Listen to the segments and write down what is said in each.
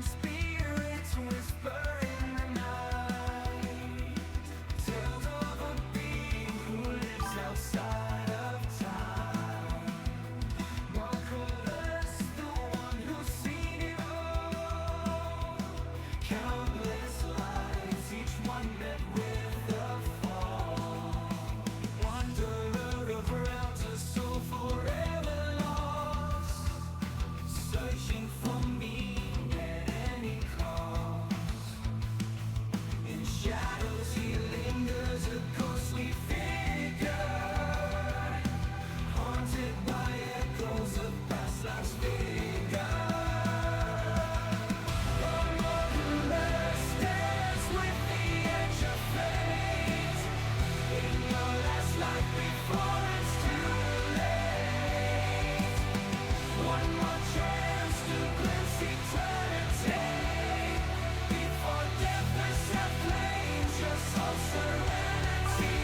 spirits whisper in the night. Tales of a being who lives outside of time. Marvelous, the one who's seen it all. Countless lives, each one met with a fall. Wanderer of realms, a soul forever lost, searching for meaning at any cost. In shadows he lingers, a ghostly figure, haunted by echoes of past lives' vigor. A marveler stands with the edge of fate. In your last life before it's too late. One more chance to glimpse eternity. Before death herself claims your soul's serenity.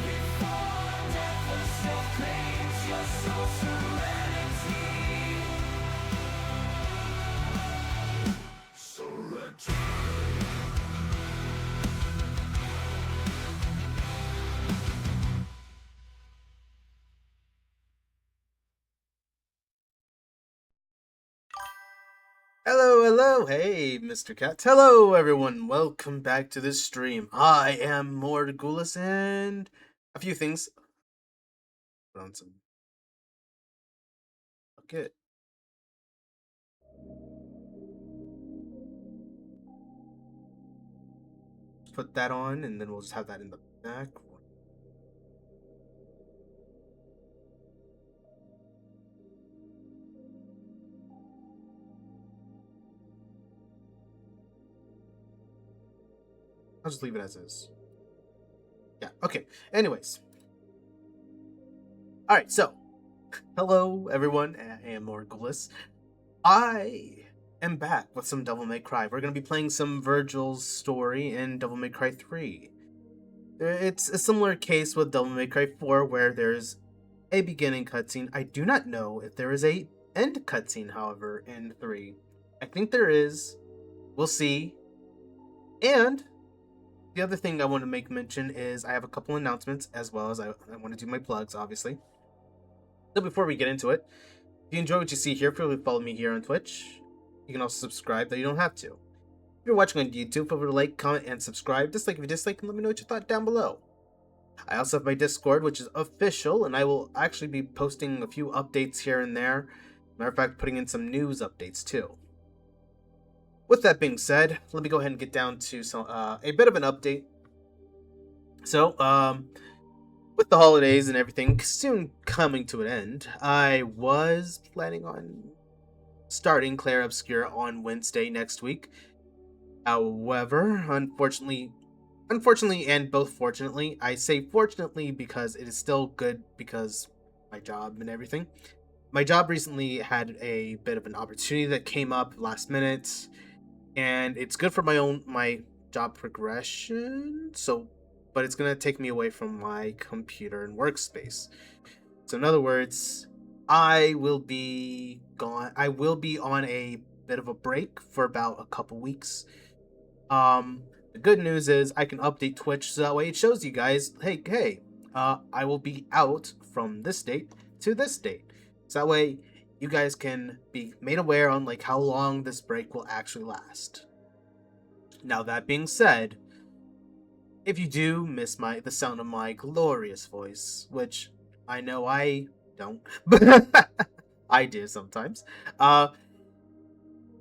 Before death herself claims your soul's serenity. Serenity. Hello, hey, Mr. Cat. Hello, everyone. Welcome back to this stream. I am Morgulis and a few things. Put on some. Okay. Put that on, and then we'll just have that in the back. I'll just leave it as is. Yeah, okay. Anyways. Alright, so. Hello, everyone. I am Morgulis. I am back with some Devil May Cry. We're going to be playing some Vergil's story in Devil May Cry 3. It's a similar case with Devil May Cry 4 where there's a beginning cutscene. I do not know if there is a end cutscene, however, in 3. I think there is. We'll see. And the other thing I want to make mention is I have a couple announcements, as well as I want to do my plugs, obviously. So before we get into it, if you enjoy what you see here, feel free to follow me here on Twitch. You can also subscribe, though you don't have to. If you're watching on YouTube, feel free to like, comment, and subscribe. Dislike if you dislike, and let me know what you thought down below. I also have my Discord, which is official, and I will actually be posting a few updates here and there. Matter of fact, putting in some news updates too. With that being said, let me go ahead and get down to some a bit of an update. So, with the holidays and everything soon coming to an end, I was planning on starting Clair Obscure on Wednesday next week. However, unfortunately and both fortunately, I say fortunately because it is still good because my job and everything. My job recently had a bit of an opportunity that came up last minute, and it's good for my job progression. But it's gonna take me away from my computer and workspace. So in other words, I will be gone. I will be on a bit of a break for about a couple weeks. The good news is I can update Twitch so that way it shows you guys, hey, I will be out from this date to this date. So that way you guys can be made aware on like how long this break will actually last. Now that being said, if you do miss the sound of my glorious voice, which I know I don't, but I do sometimes, you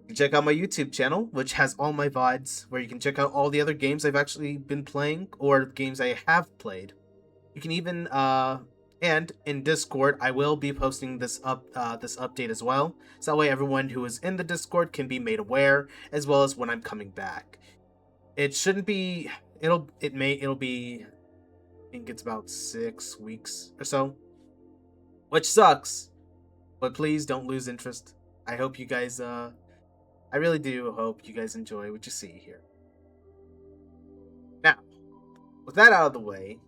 can check out my YouTube channel, which has all my VODs, where you can check out all the other games I've actually been playing, or games I have played. You can even And in Discord, I will be posting this update as well, so that way everyone who is in the Discord can be made aware, as well as when I'm coming back. It shouldn't be. It'll be. I think it's about 6 weeks or so, which sucks. But please don't lose interest. I hope you guys. I really do hope you guys enjoy what you see here. Now, with that out of the way,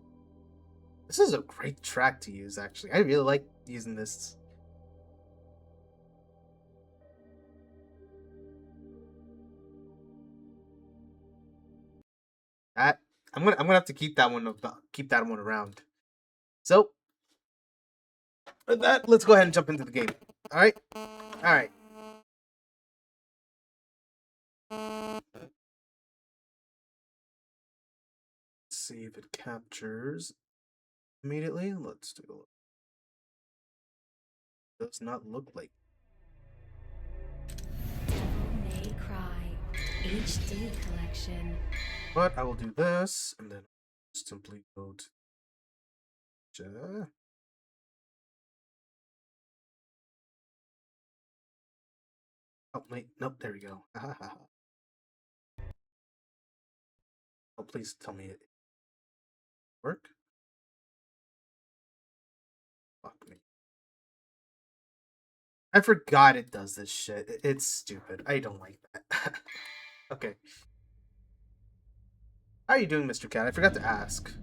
this is a great track to use, actually. I really like using this. That I'm gonna have to keep that one around. So with that, let's go ahead and jump into the game. Alright? Alright. See if it captures immediately. Let's do a look. Does not look like. May Cry HD collection. But I will do this and then simply go to oh wait, nope, there we go. Oh, please tell me it work. Fuck me. I forgot it does this shit. It's stupid. I don't like that. Okay. How are you doing, Mr. Cat? I forgot to ask.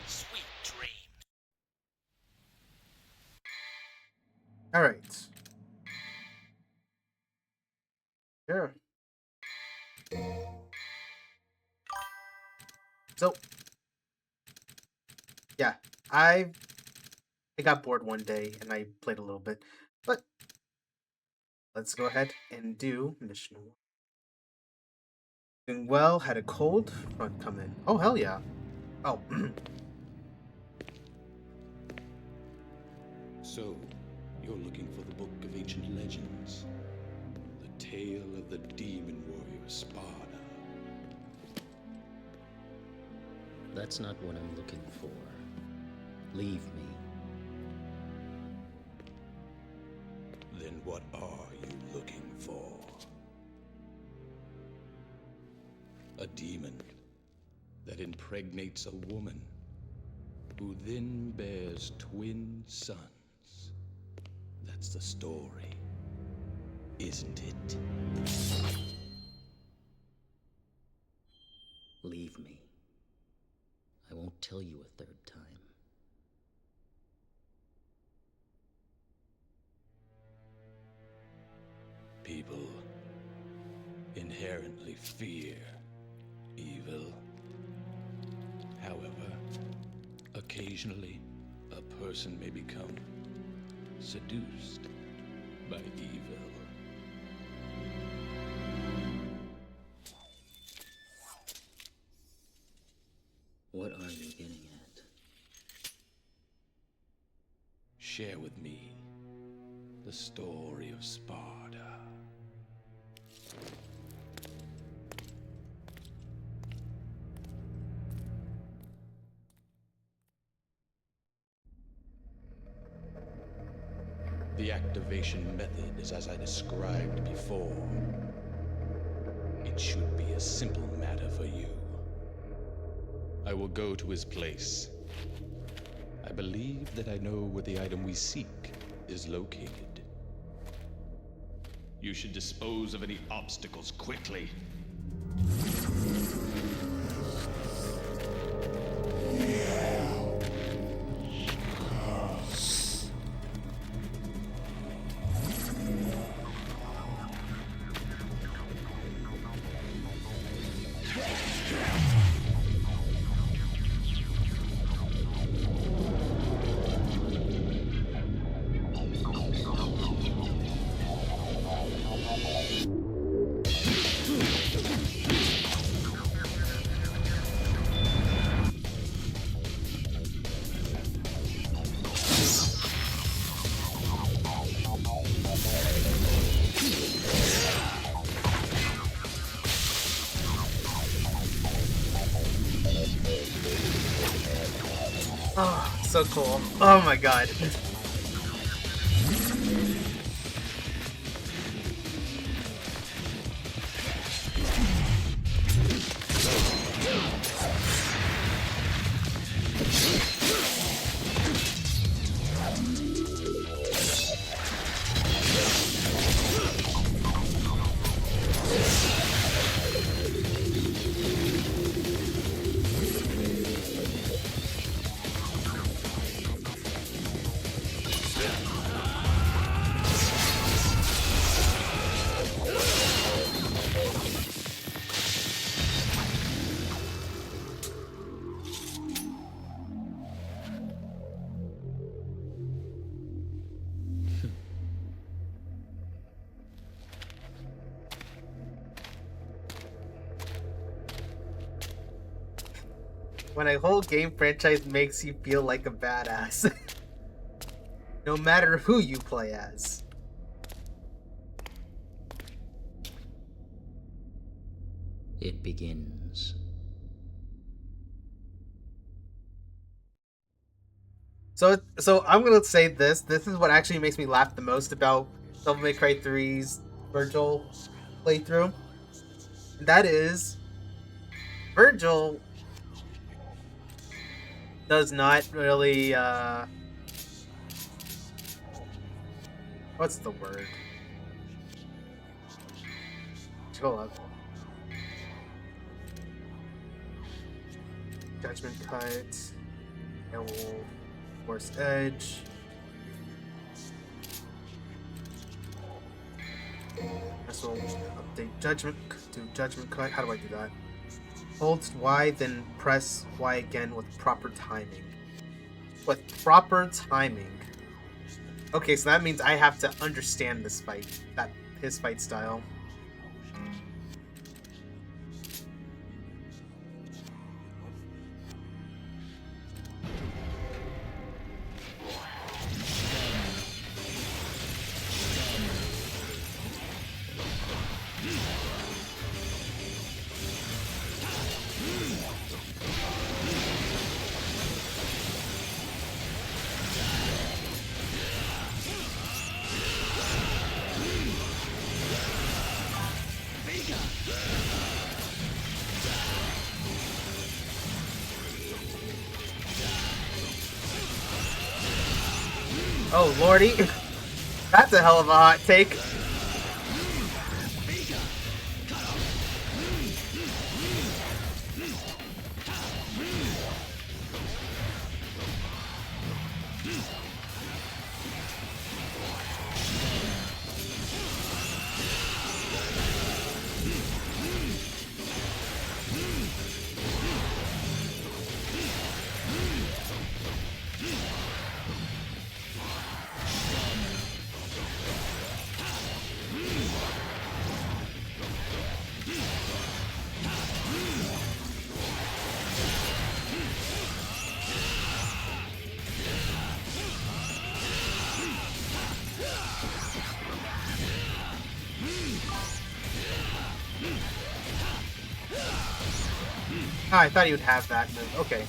Sweet dreams. Alright. Sure. So, yeah, I got bored one day and I played a little bit, but let's go ahead and do mission 1. Doing well, had a cold front come in. Oh, hell yeah. Oh. So, you're looking for the Book of Ancient Legends. The tale of the demon warrior Sparda. That's not what I'm looking for. Leave me. Then what are you looking for? A demon that impregnates a woman who then bears twin sons. That's the story, isn't it? Leave me. I won't tell you a third time. People inherently fear evil. However, occasionally, a person may become seduced by evil. What are you getting at? Share with me the story of Sparda. The activation method is as I described before. It should be a simple matter for you. I will go to his place. I believe that I know where the item we seek is located. You should dispose of any obstacles quickly. so cool. Oh my god. When a whole game franchise makes you feel like a badass. No matter who you play as. It begins. So I'm gonna say this. This is what actually makes me laugh the most about Devil May Cry 3's Vergil playthrough. And that is, Vergil does not really, what's the word? Chill up. Judgment Cut. Will Force Edge. So update Judgment to Judgment Cut. How do I do that? Hold Y, then press Y again with proper timing. With proper timing. Okay, so that means I have to understand this fight. His fight style. Oh lordy, that's a hell of a hot take. Oh, I thought he would have that move. Okay.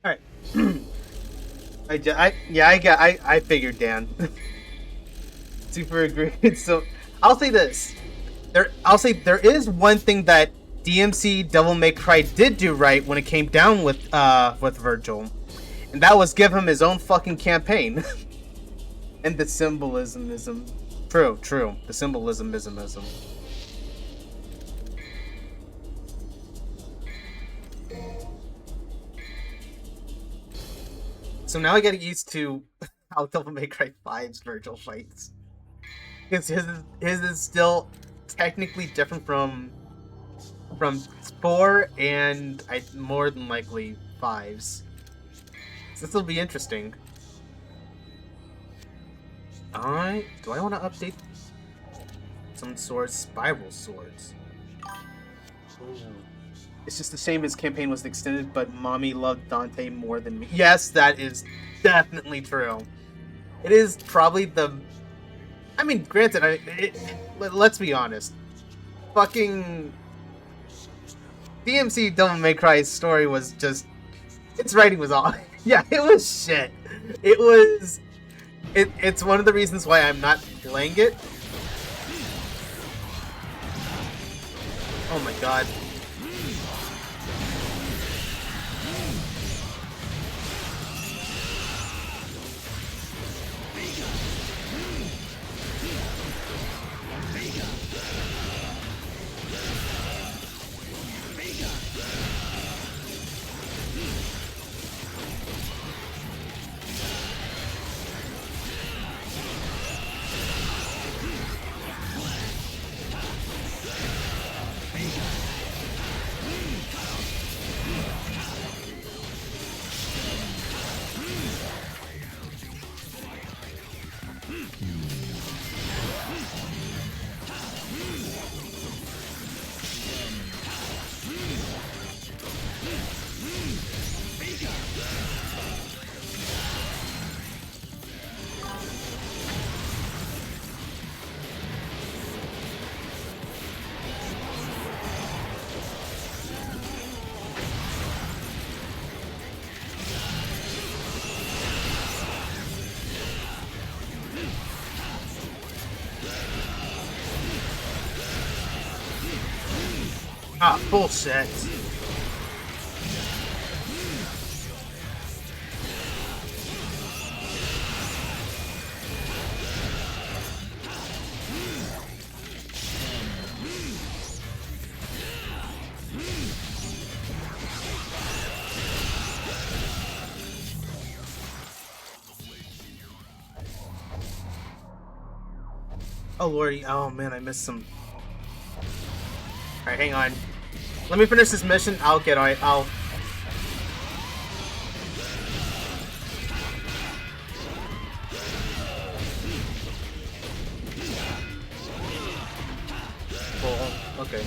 Alright. I figured, Dan. Super agreed. So I'll say this. There is one thing that DMC Devil May Cry did do right when it came down with Vergil. And that was give him his own fucking campaign. And the symbolism. True. The symbolism. So now I get used to how Devil May Cry 5's Vergil fights. Because his is still technically different from 4 and more than likely 5's. This will be interesting. Do I want to update some swords? Spiral swords. Ooh. It's just a shame his campaign was extended, but mommy loved Dante more than me. Yes, that is definitely true. It is probably the... I mean, granted, let's be honest. Fucking... DMC Devil May Cry's story was just... Its writing was all... Yeah, it was shit. It was... It's one of the reasons why I'm not playing it. Oh my god. Ah, bullshit. Oh lordy, oh man, I missed some. Alright, hang on. Let me finish this mission, I'll... Oh, okay.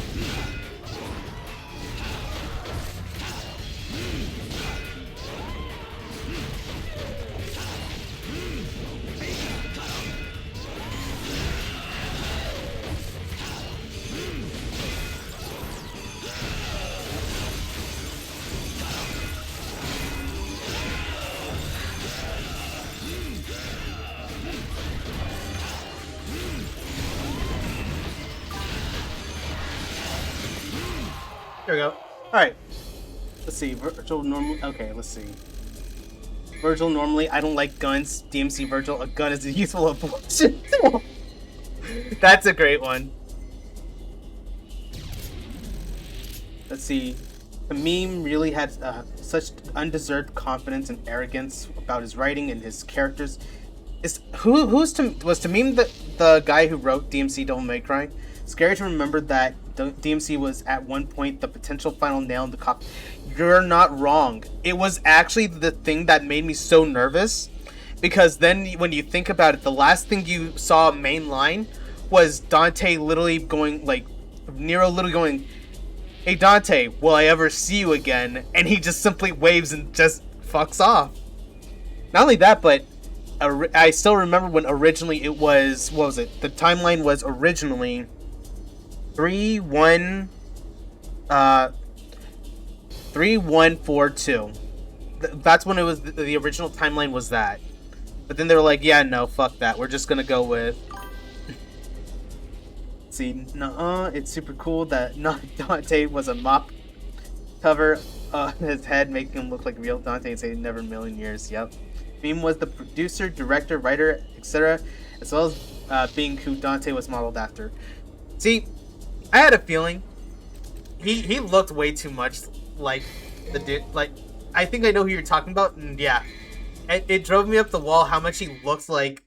There we go. Alright. Let's see. Vergil normally... Okay, let's see. Vergil normally... I don't like guns. DMC Vergil. A gun is a useful abortion. That's a great one. Let's see. The meme really had such undeserved confidence and arrogance about his writing and his characters. Was Tamim the guy who wrote DMC Devil May Cry? Scary to remember that DMC was at one point the potential final nail in the coffin. You're not wrong. It was actually the thing that made me so nervous, because then when you think about it, the last thing you saw mainline was Dante literally going, like, Nero literally going, "Hey Dante, will I ever see you again?" And he just simply waves and just fucks off. Not only that, but I still remember when originally it was, what was it? The timeline was originally 3142. That's when it was, the original timeline was that. But then they were like, yeah, no, fuck that. We're just gonna go with... See, it's super cool that Dante was a mop cover on his head, making him look like real Dante and say never in a million years. Yep. Meme was the producer, director, writer, etc., as well as being who Dante was modeled after. See, I had a feeling he looked way too much like the dude. Like, I think I know who you're talking about, and yeah, it drove me up the wall how much he looks like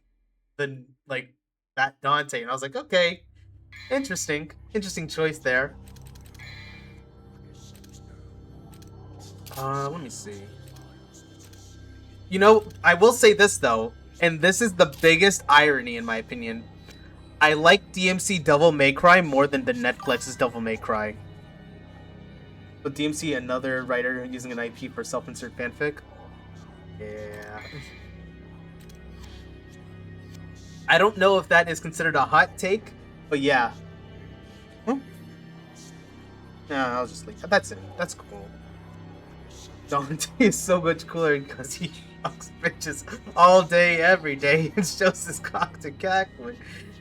that Dante, and I was like, okay, interesting choice there. Let me see. You know, I will say this though, and this is the biggest irony in my opinion. I like DMC Devil May Cry more than the Netflix's Devil May Cry. But DMC, another writer using an IP for self-insert fanfic? Yeah. I don't know if that is considered a hot take, but yeah. Yeah, I'll just leave. That's it. That's cool. Dante is so much cooler because he fucks bitches all day, every day, and shows his cock to Cackling.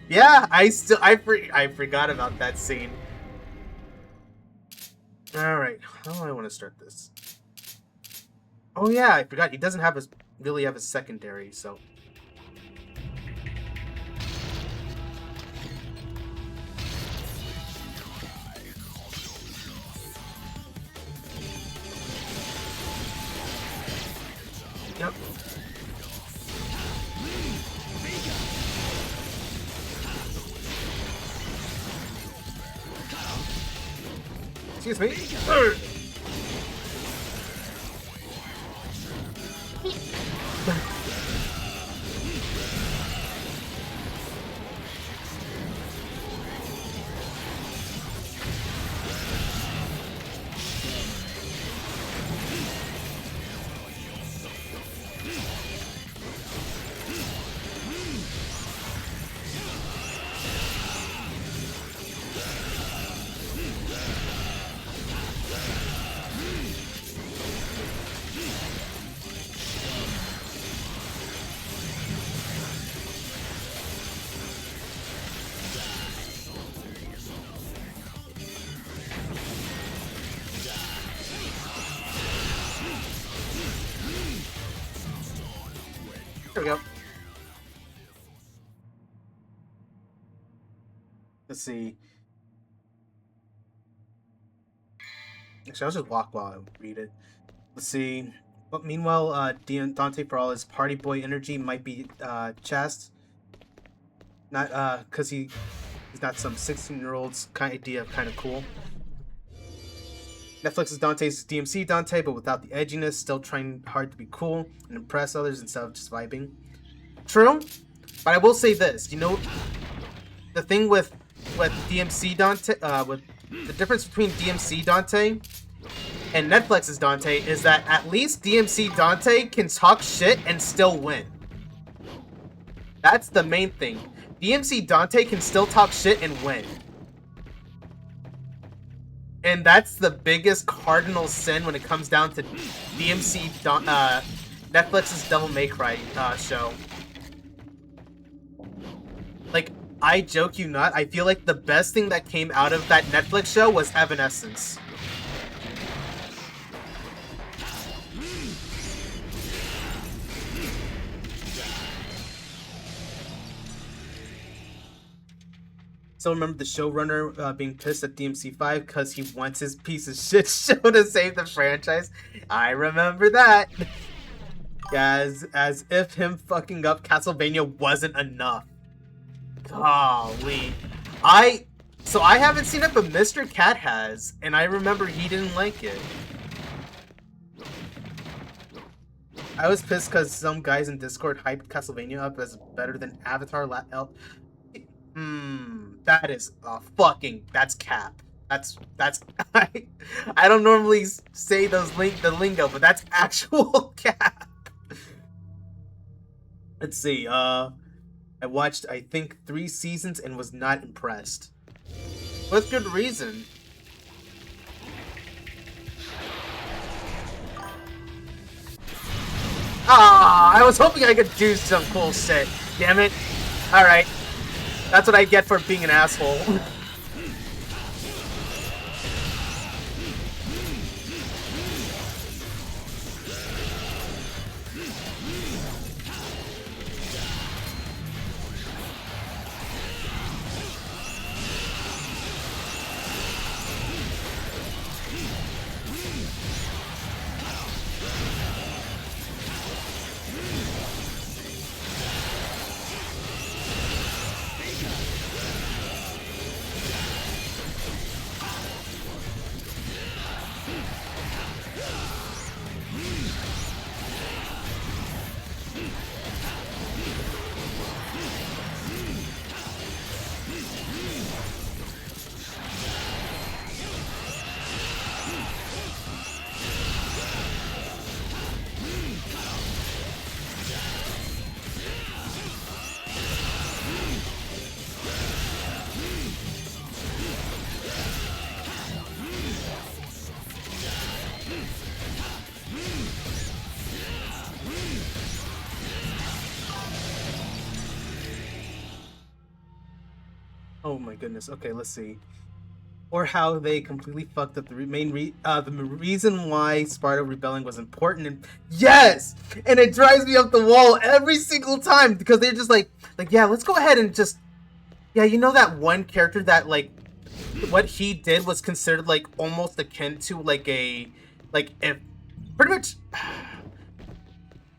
Yeah, I forgot about that scene. All right, how do I want to start this? Oh yeah, I forgot he doesn't have really have a secondary, so. Yep. Excuse me. There we go. Let's see. Actually, I'll just walk while I read it. Let's see. But meanwhile, Dante, for all his party boy energy, might be chast. Not because he's not some 16-year-old's kind of idea of kind of cool. Netflix's Dante's DMC Dante, but without the edginess, still trying hard to be cool and impress others instead of just vibing. True, but I will say this. You know, the thing with DMC Dante, with the difference between DMC Dante and Netflix's Dante is that at least DMC Dante can talk shit and still win. That's the main thing. DMC Dante can still talk shit and win. And that's the biggest cardinal sin when it comes down to Netflix's Devil May Cry show. Like, I joke you not, I feel like the best thing that came out of that Netflix show was Evanescence. So remember the showrunner being pissed at DMC5 because he wants his piece of shit show to save the franchise? I remember that. Yeah, as if him fucking up Castlevania wasn't enough. Golly. So I haven't seen it, but Mr. Cat has, and I remember he didn't like it. I was pissed because some guys in Discord hyped Castlevania up as better than Avatar that is that's cap. That's I don't normally say the lingo, but that's actual cap. Let's see. I watched I think 3 seasons and was not impressed. With good reason. Ah, I was hoping I could do some cool shit. Damn it. Alright. That's what I get for being an asshole. Oh my goodness. Okay, let's see. Or how they completely fucked up the reason why Sparta rebelling was important. And yes, and it drives me up the wall every single time because they're just like yeah, let's go ahead and just you know that one character that like what he did was considered like almost akin to like a like if pretty much.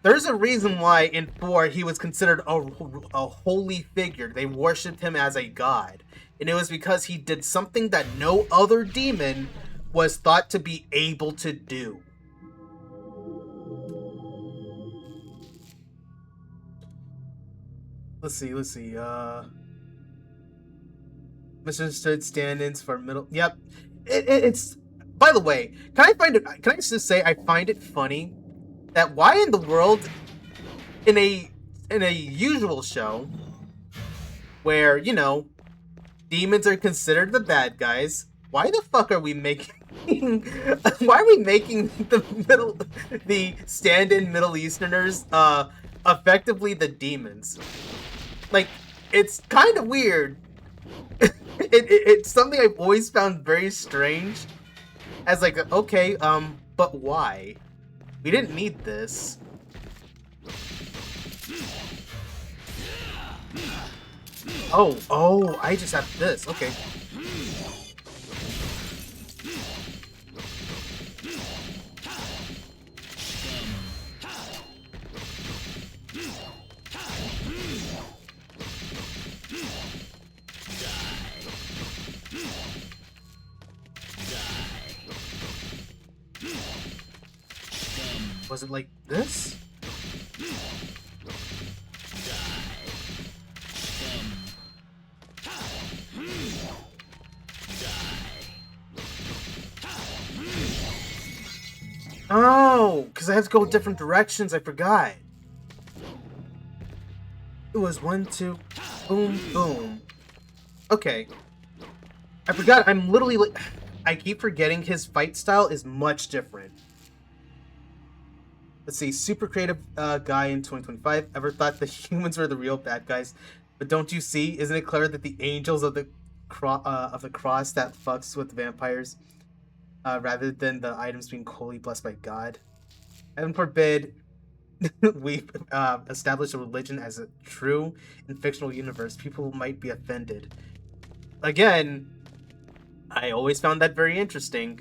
There's a reason why in 4 he was considered a holy figure. They worshipped him as a god. And it was because he did something that no other demon was thought to be able to do. Let's see. Misunderstood stand-ins for middle. Yep. It's. By the way, can I just say I find it funny that why in the world in a usual show where, you know, demons are considered the bad guys, why the fuck are we making why are we making the stand-in Middle Easterners effectively the demons? Like, it's kind of weird. It's something I've always found very strange. As like, okay, but why? We didn't need this. Oh, I just have this. Okay. Was it like this? Oh, because I have to go different directions. I forgot. It was 1, 2, boom, boom. Okay. I forgot. I'm literally like, I keep forgetting his fight style is much different. Let's see. Super creative guy in 2025. Ever thought the humans were the real bad guys? But don't you see? Isn't it clear that the angels of the cross that fucks with vampires, rather than the items being wholly blessed by God? Heaven forbid we establish a religion as a true and fictional universe. People might be offended. Again, I always found that very interesting.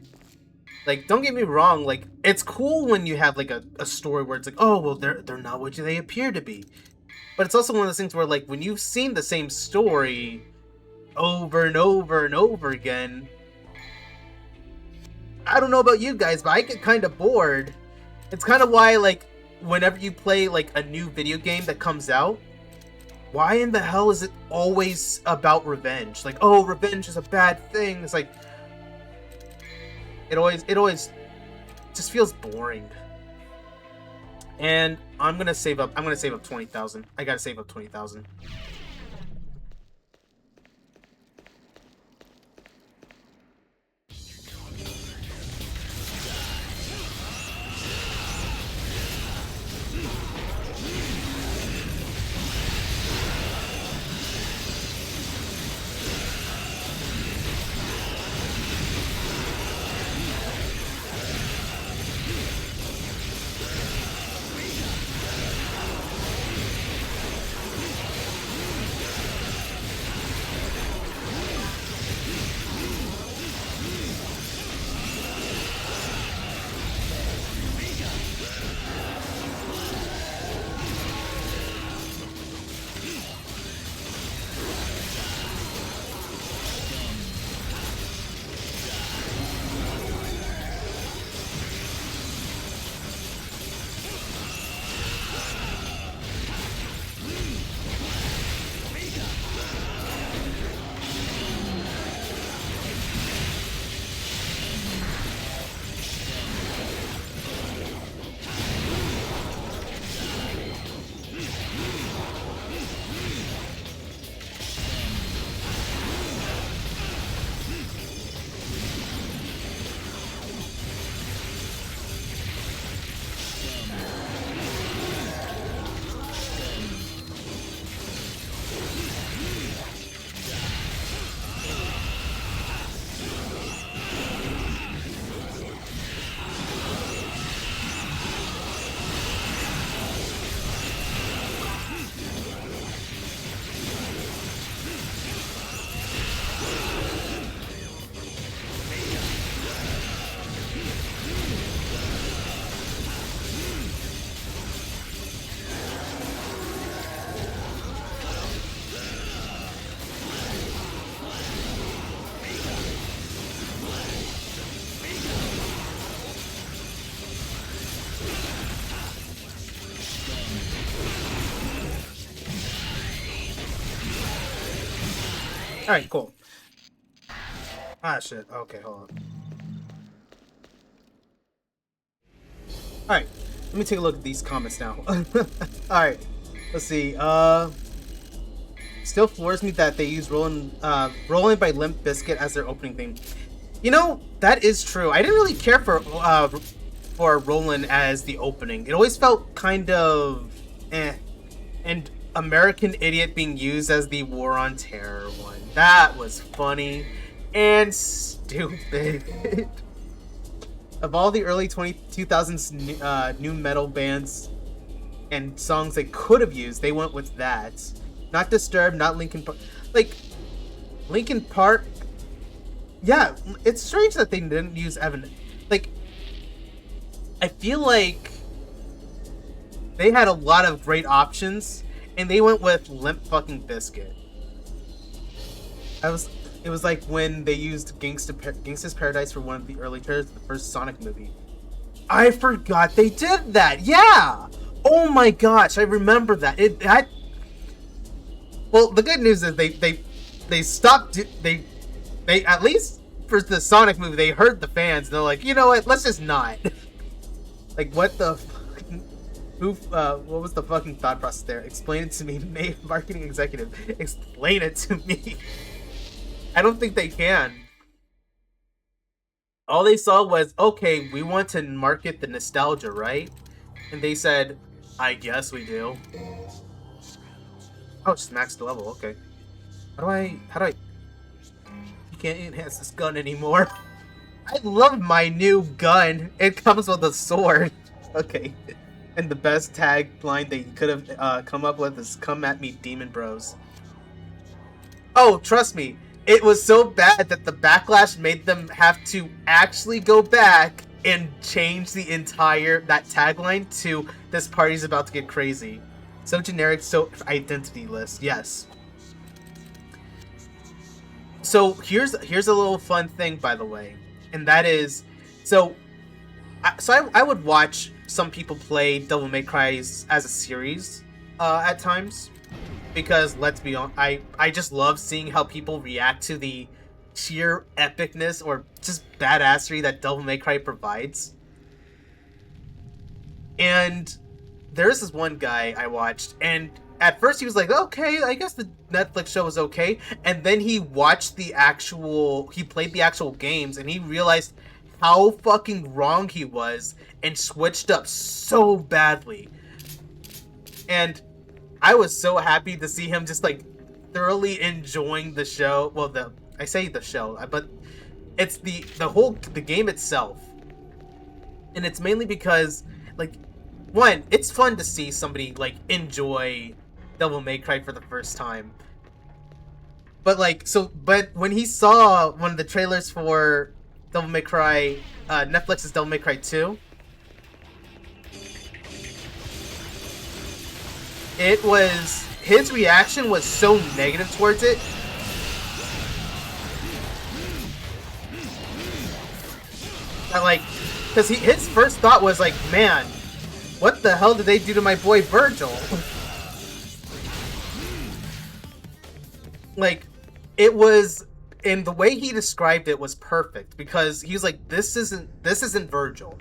Like, don't get me wrong, like, it's cool when you have like a story where it's like, oh well, they're not what they appear to be. But it's also one of those things where, like, when you've seen the same story over and over and over again, I don't know about you guys, but I get kind of bored. It's kind of why, like, whenever you play like a new video game that comes out, why in the hell is it always about revenge? Like, oh, revenge is a bad thing. It's like it always just feels boring. And I'm gonna save up 20,000. I gotta save up 20,000. Alright, cool. Ah, shit. Okay, hold on. Alright, let me take a look at these comments now. Alright, let's see. Still floors me that they use Rollin' by Limp Bizkit as their opening theme. You know, that is true. I didn't really care for Rollin' as the opening. It always felt kind of eh. And American Idiot being used as the War on Terror one. That was funny and stupid. Of all the early 2000s new metal bands and songs they could have used, they went with that. Not Disturbed, not Linkin Park. Like, Linkin Park... Yeah, it's strange that they didn't use Evan. Like, I feel like they had a lot of great options, and they went with Limp fucking Bizkit. It was like when they used Gangsta's Paradise for one of the early trailers of the first Sonic movie. I forgot they did that. Yeah. Oh my gosh, I remember that. Well, the good news is they stopped. They at least for the Sonic movie they heard the fans. And they're like, you know what? Let's just not. Like, what the. What was the fucking thought process there? Explain it to me, marketing executive. Explain it to me. I don't think they can. All they saw was, okay, we want to market the nostalgia, right? And they said, I guess we do. Oh, just maxed the level, okay. How do I... You can't enhance this gun anymore. I love my new gun. It comes with a sword. Okay. And the best tagline they could have come up with is, come at me, demon bros. Oh, trust me. It was so bad that the backlash made them have to actually go back and change the that tagline to this party's about to get crazy. So generic, so identity-less. Yes. So here's a little fun thing, by the way. And that is, I would watch some people play Devil May Cry as a series at times. Because, let's be honest, I just love seeing how people react to the sheer epicness or just badassery that Devil May Cry provides. And there's this one guy I watched, and at first he was like, okay, I guess the Netflix show was okay. And then he watched he played the actual games, and he realized how fucking wrong he was, and switched up so badly. And I was so happy to see him just like thoroughly enjoying the show. Well, I say the show, but it's the game itself. And it's mainly because, like, one, it's fun to see somebody like enjoy Devil May Cry for the first time. But but when he saw one of the trailers for Devil May Cry, Netflix's Devil May Cry 2, his reaction was so negative towards it. That, because his first thought was like, man, what the hell did they do to my boy Vergil? It was, and the way he described it was perfect, because he was like, this isn't Vergil.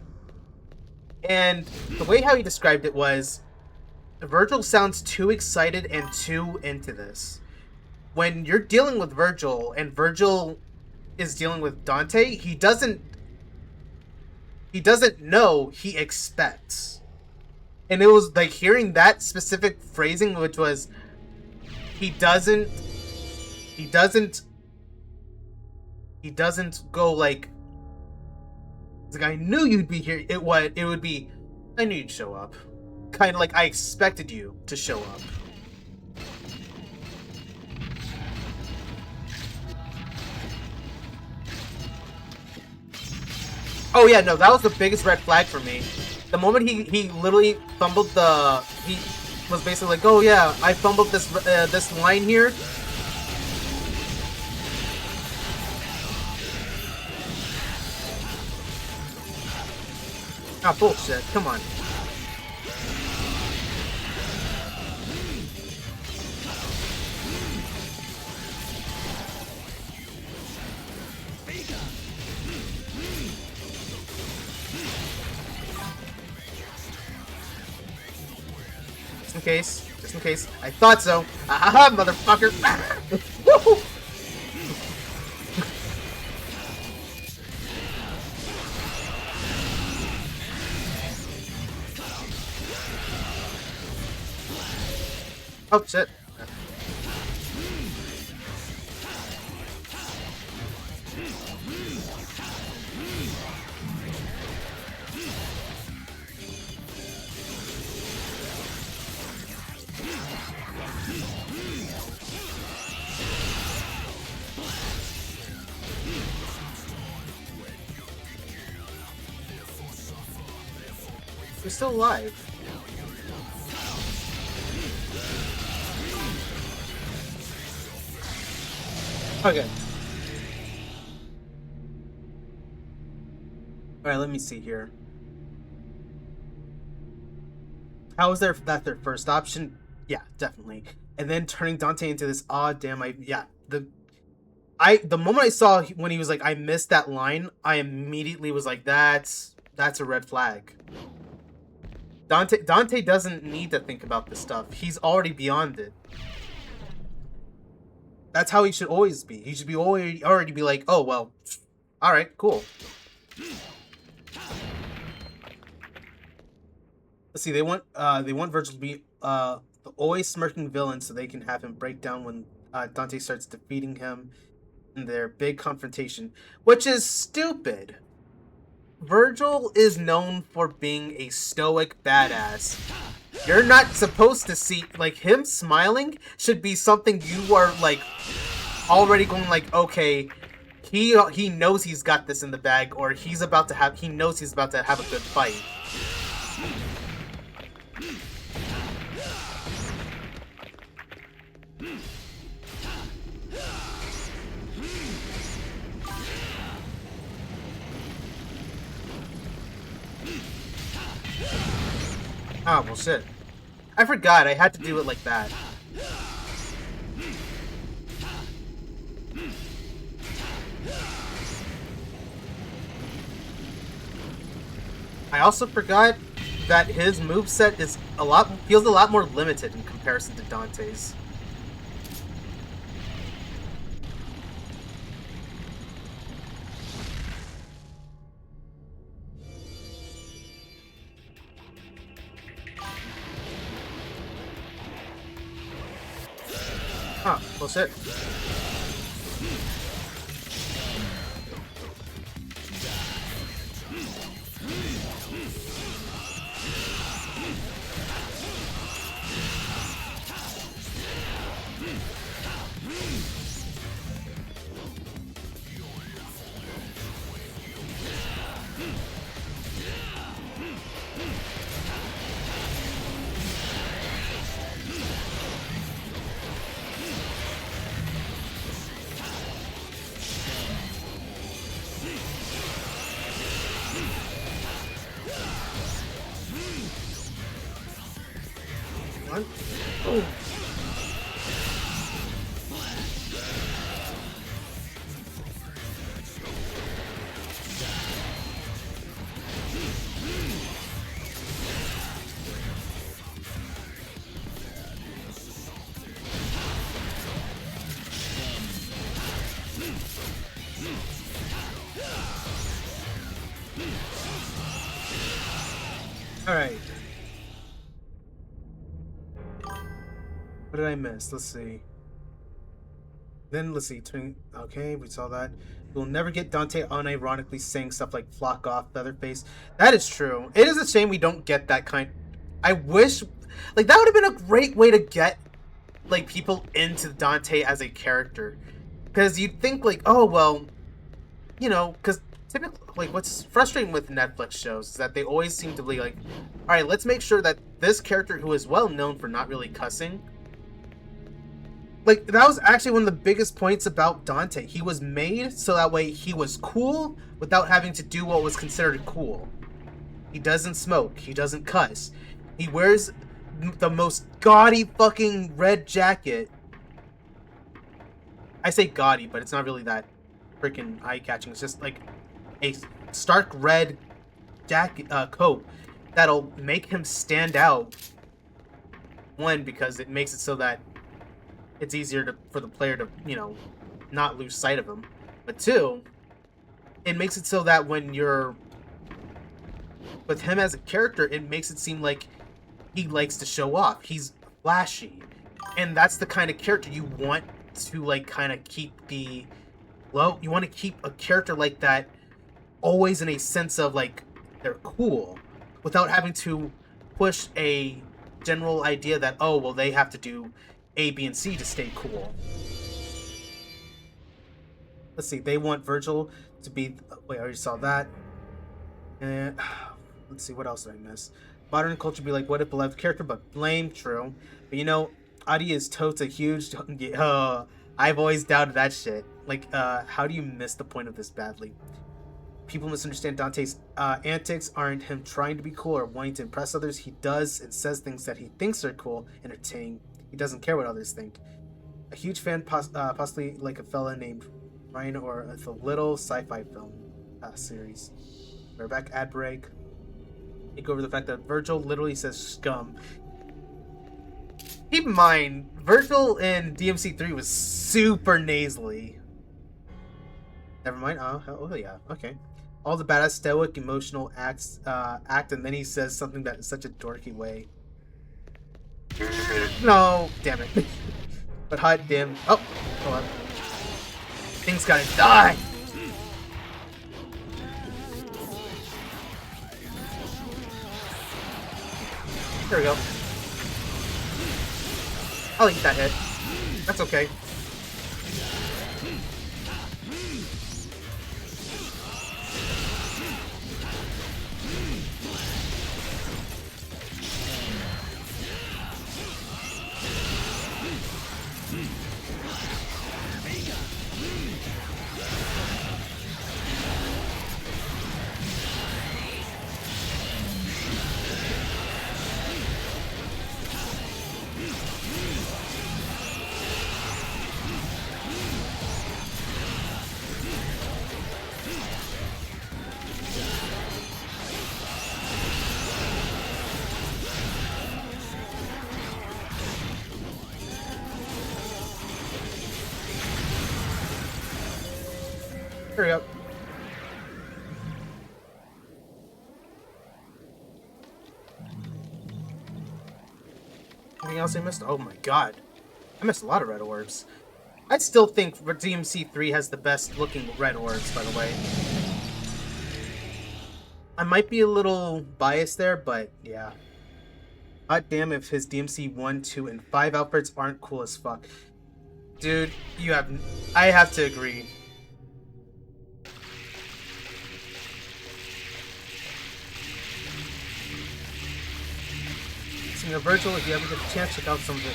And the way how he described it was, Vergil sounds too excited and too into this. When you're dealing with Vergil and Vergil is dealing with Dante, he doesn't know, he expects. And it was like hearing that specific phrasing, which was, he doesn't go like, it's like, I knew you'd be here. It would be, I knew you'd show up. Kind of like, I expected you to show up. Oh yeah, no, that was the biggest red flag for me. The moment he literally fumbled he was basically like, oh yeah, I fumbled this line here. Ah, bullshit, come on. case. Just in case. I thought so. Aha, motherfucker! Woo! Oh, shit. You're still alive. Okay. Alright, let me see here. How was that their first option? Yeah, definitely. And then turning Dante into this odd damn the moment I saw when he was like, I missed that line, I immediately was like, that's a red flag. Dante doesn't need to think about this stuff. He's already beyond it. That's how he should always be. He should be already be like, oh well, all right, cool. Let's see. They want Vergil to be the always smirking villain, so they can have him break down when Dante starts defeating him in their big confrontation, which is stupid. Vergil is known for being a stoic badass. You're not supposed to see, like, him smiling should be something you are, like, already going, like, okay, he knows he's got this in the bag, or he knows he's about to have a good fight. Oh, well, shit. I forgot I had to do it like that. I also forgot that his moveset is feels a lot more limited in comparison to Dante's. Huh, well shit. One. Oh. All right. What did I miss? Let's see. Then let's see. Okay, we saw that. We'll never get Dante unironically saying stuff like "flock off, Featherface." That is true. It is a shame we don't get that kind. I wish, like, that would have been a great way to get, like, people into Dante as a character, because you'd think like, oh well, you know, because typically, like, what's frustrating with Netflix shows is that they always seem to be like, all right, let's make sure that this character who is well known for not really cussing. Like, that was actually one of the biggest points about Dante. He was made so that way he was cool without having to do what was considered cool. He doesn't smoke. He doesn't cuss. He wears the most gaudy fucking red jacket. I say gaudy, but it's not really that freaking eye-catching. It's just like a stark red jacket, coat that'll make him stand out One, because it makes it so that it's easier for the player to, not lose sight of him. But two, it makes it so that when you're with him as a character, it makes it seem like he likes to show off. He's flashy. And that's the kind of character you want to, like, kind of keep the... Well, you want to keep a character like that always in a sense of, like, they're cool, without having to push a general idea that, oh, well, they have to do A, B, and C to stay cool. Let's see, they want Vergil to be... Wait, I already saw that. And let's see, what else did I miss? Modern culture be like, what if beloved character, but blame, true. But Adi is totes a huge... I've always doubted that shit. Like, how do you miss the point of this badly? People misunderstand Dante's antics aren't him trying to be cool or wanting to impress others. He does and says things that he thinks are cool, entertaining. He doesn't care what others think. A huge fan, possibly like a fella named Ryan, or the little sci-fi film series. We're back, ad break. Take over the fact that Vergil literally says scum. Keep in mind, Vergil in DMC3 was super nasally. Never mind. Oh yeah. Okay. All the badass, stoic, emotional act, and then he says something that is such a dorky way. No, damn it. But hot damn. Oh, hold on. Things gotta die. There we go. I'll eat that hit. That's okay. Hurry up. Anything else I missed? Oh my god. I missed a lot of red orbs. I still think DMC3 has the best looking red orbs, by the way. I might be a little biased there, but yeah. God damn if his DMC 1, 2, and 5 outfits aren't cool as fuck. Dude, I have to agree. Vergil, if you ever get a chance, check out some of it.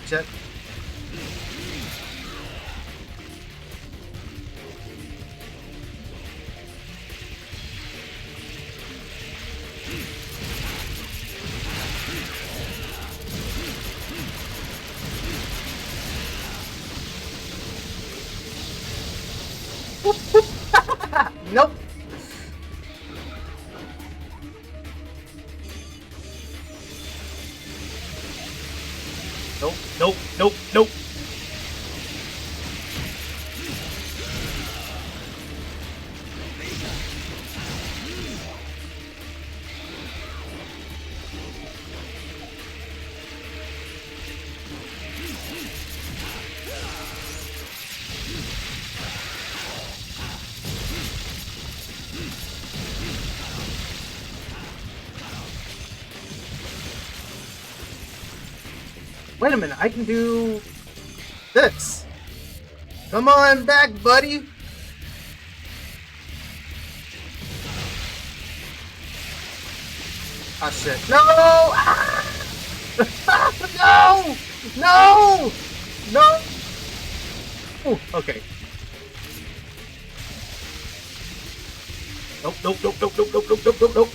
Jet. Nope. Nope, nope, nope, nope. Wait a minute, I can do this. Come on back, buddy. Ah, shit. No! Ah! No! No! No! Ooh, okay. Nope, nope, nope, nope, nope, nope, nope, nope, nope.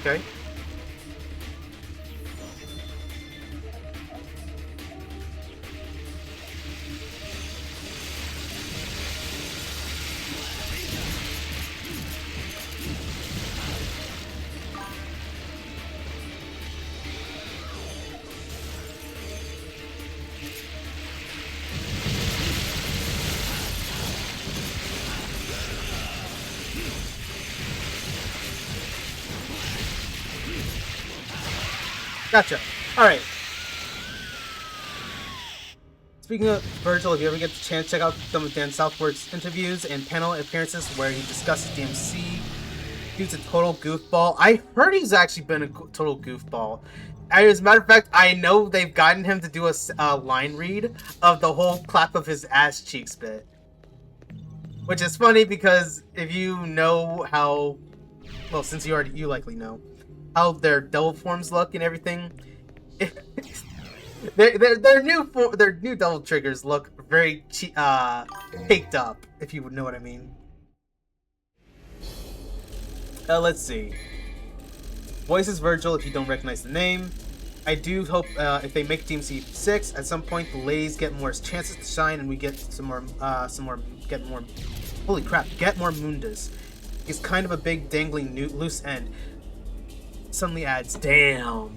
Okay. Gotcha. All right. Speaking of Vergil, if you ever get the chance, check out some of Dan Southworth's interviews and panel appearances where he discusses DMC. Dude's a total goofball. I heard he's actually been a total goofball. As a matter of fact, I know they've gotten him to do a line read of the whole clap of his ass cheeks bit. Which is funny because if you know how, well, since you likely know how their devil forms look and everything, their new devil triggers look very caked up, if you would know what I mean. Let's see. Voices Vergil if you don't recognize the name. I do hope if they make DMC 6 at some point, the ladies get more chances to shine, and we get holy crap, get more Mundas. He's kind of a big dangling loose end. Suddenly adds, damn.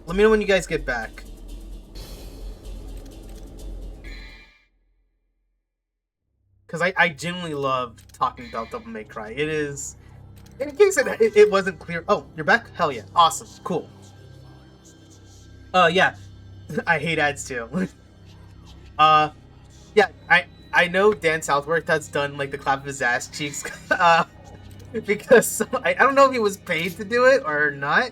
Let me know when you guys get back. Because I genuinely love talking about Devil May Cry. It is... In case it wasn't clear... Oh, you're back? Hell yeah. Awesome. Cool. Yeah. I hate ads too. Yeah, I know Dan Southworth has done, like, the clap of his ass cheeks. Because I don't know if he was paid to do it or not.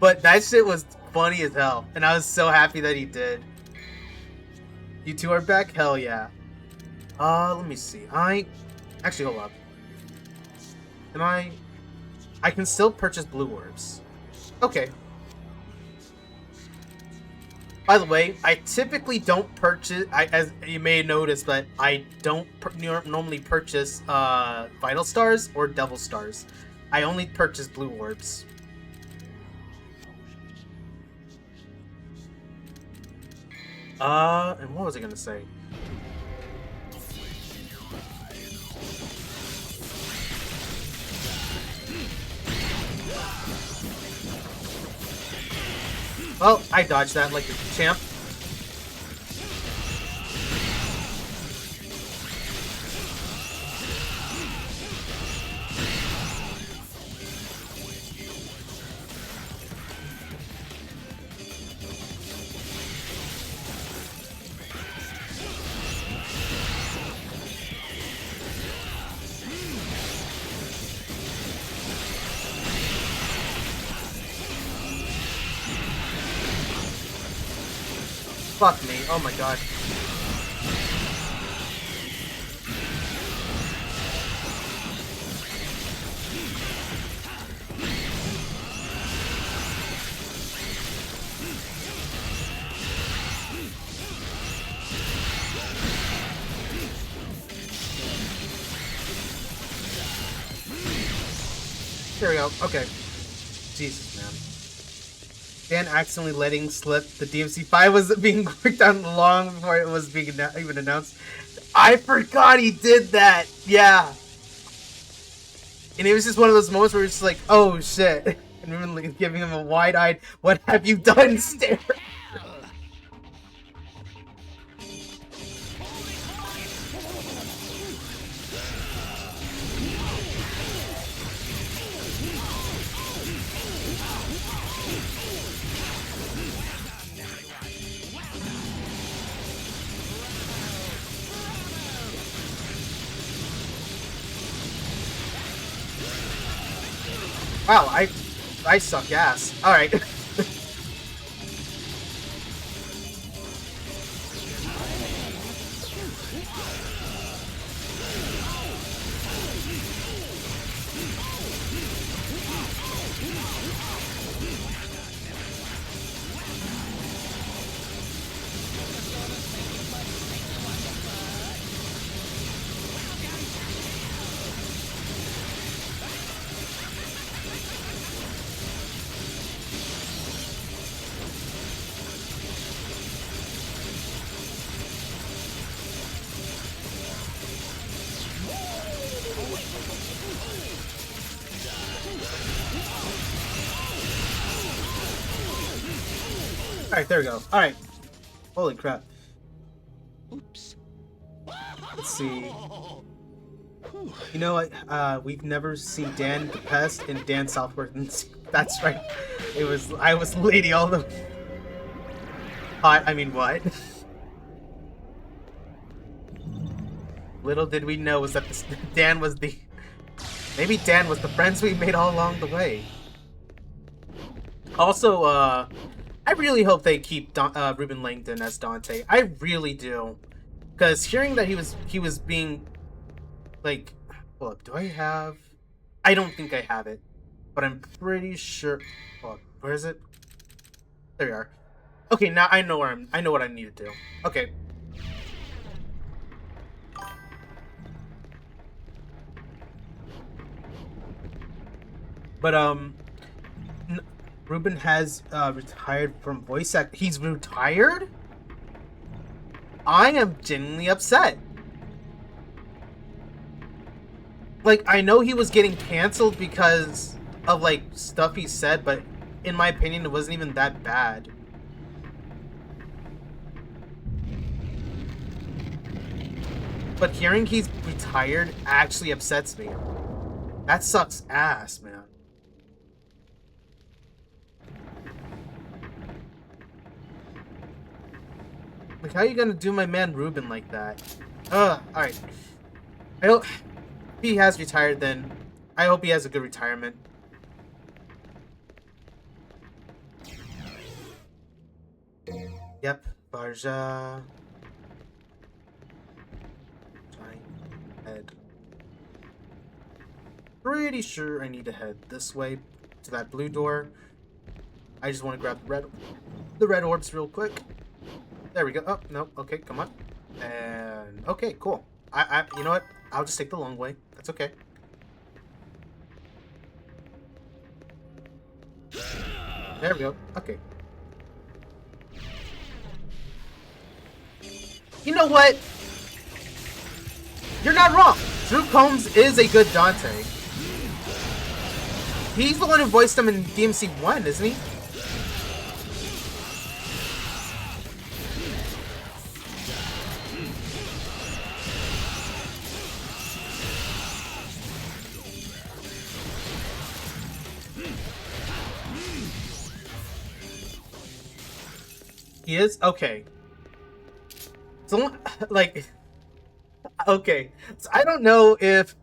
But that shit was funny as hell. And I was so happy that he did. You two are back? Hell yeah. Let me see. Actually, hold up. I can still purchase blue orbs. Okay. By the way, I typically don't purchase, as you may notice, but I don't normally purchase Vital Stars or Devil Stars. I only purchase blue orbs. And what was I gonna say? Well, I dodged that like a champ. Fuck me. Oh my god. There we go. Okay. Jesus, man. Dan accidentally letting slip the DMC5 was being worked on long before it was being even announced. I forgot he did that. Yeah. And it was just one of those moments where it's just like, oh shit. And we were giving him a wide-eyed, what have you done stare. Wow, I suck ass. Alright. Alright, there we go. Alright. Holy crap. Oops. Let's see. You know what? We've never seen Dan the Pest in Dan Southworth. That's right. I was Lady all the. I mean, what? Little did we know was that Dan was the. Maybe Dan was the friends we made all along the way. Also, I really hope they keep Reuben Langdon as Dante. I really do, because hearing that he was being, like, hold up, do I have? I don't think I have it, but I'm pretty sure. Hold up, where is it? There we are. Okay, now I know what I need to do. Okay. But Ruben has retired from voice act. He's retired? I am genuinely upset. Like, I know he was getting canceled because of, like, stuff he said, but in my opinion, it wasn't even that bad. But hearing he's retired actually upsets me. That sucks ass, man. Like, how are you gonna do my man Ruben like that? Alright. I hope if he has retired, then I hope he has a good retirement. Yep, Barja. Head. Pretty sure I need to head this way to that blue door. I just want to grab the red orbs real quick. There we go. Oh, no. Okay, come on. And okay, cool. You know what? I'll just take the long way. That's okay. There we go. Okay. You know what? You're not wrong. Drew Combs is a good Dante. He's the one who voiced him in DMC 1, isn't he? He is? Okay. So, like, okay. So I don't know if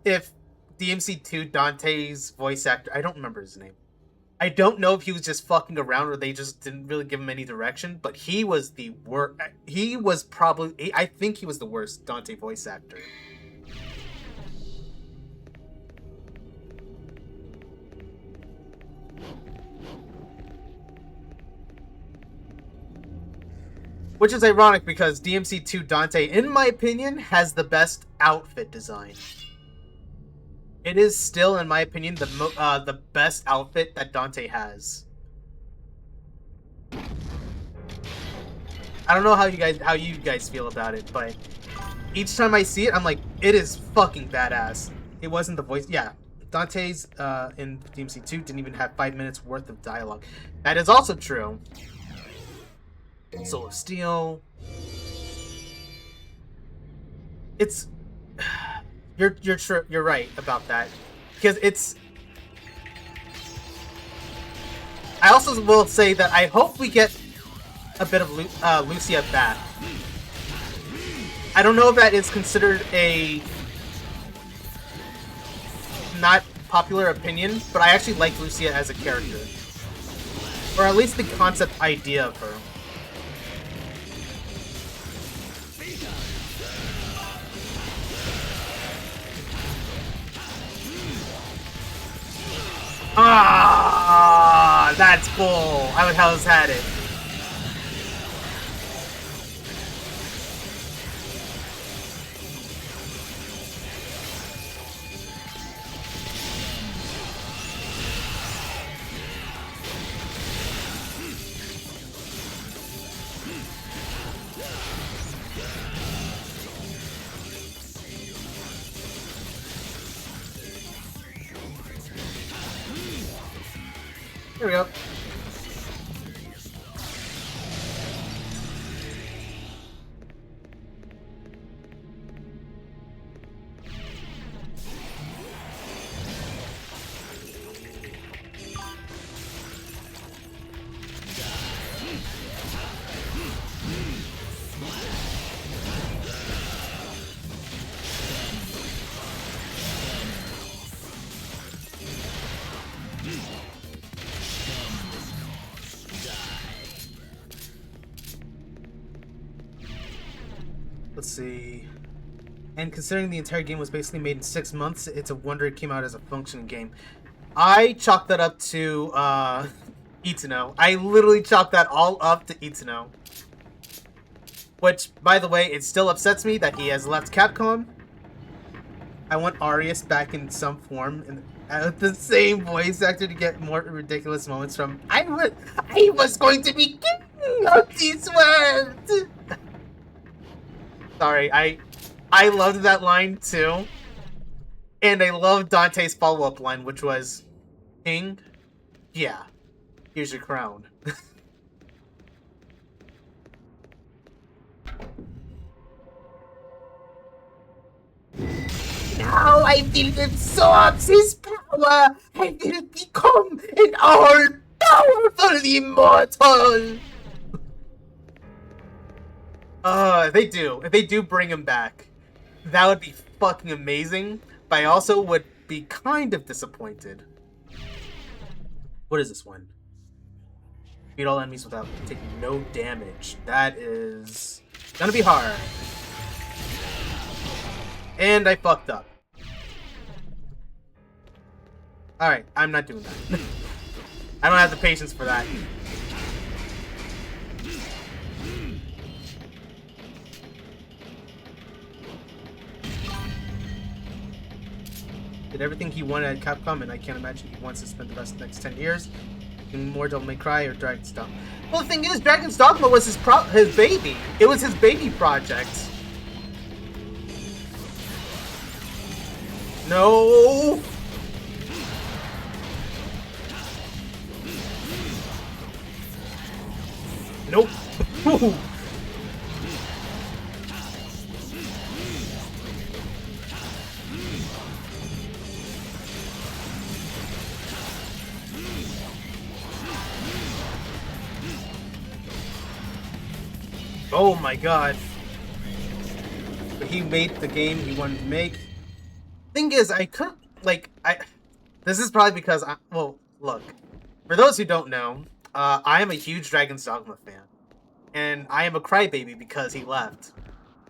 DMC2 Dante's voice actor, I don't remember his name. I don't know if he was just fucking around or they just didn't really give him any direction, but he was the worst. He was probably, I think he was the worst Dante voice actor. Which is ironic because DMC2 Dante, in my opinion, has the best outfit design. It is still, in my opinion, the best outfit that Dante has. I don't know how you guys feel about it, but each time I see it, I'm like, it is fucking badass. It wasn't the voice. Yeah, Dante's in DMC2 didn't even have 5 minutes worth of dialogue. That is also true. Soul of Steel. It's you're right about that, because it's. I also will say that I hope we get a bit of Lucia back. I don't know if that is considered a not popular opinion, but I actually like Lucia as a character, or at least the concept idea of her. Ah, that's bull. I would have had it. Here we go. Let's see. And considering the entire game was basically made in 6 months, it's a wonder it came out as a functioning game. I chalked that up to Itano. I literally chalked that all up to Itano. Which, by the way, it still upsets me that he has left Capcom. I want Arius back in some form and the same voice actor to get more ridiculous moments from. I was going to be king of this world. Sorry, I loved that line too, and I loved Dante's follow-up line, which was, "King, yeah, here's your crown." Now I will absorb his power. I will become an all-powerful immortal. If they do bring him back, that would be fucking amazing. But I also would be kind of disappointed. What is this one? Beat all enemies without taking no damage. That is gonna be hard. And I fucked up. Alright, I'm not doing that. I don't have the patience for that. Did everything he wanted at Capcom, and I can't imagine he wants to spend the rest of the next 10 years doing more Devil May Cry or Dragon's Dogma. Well, the thing is, Dragon's Dogma was his baby. It was his baby project. No! Nope. Oh my god. But he made the game he wanted to make. Thing is, I could, this is probably because well, look. For those who don't know, I am a huge Dragon's Dogma fan. And I am a crybaby because he left.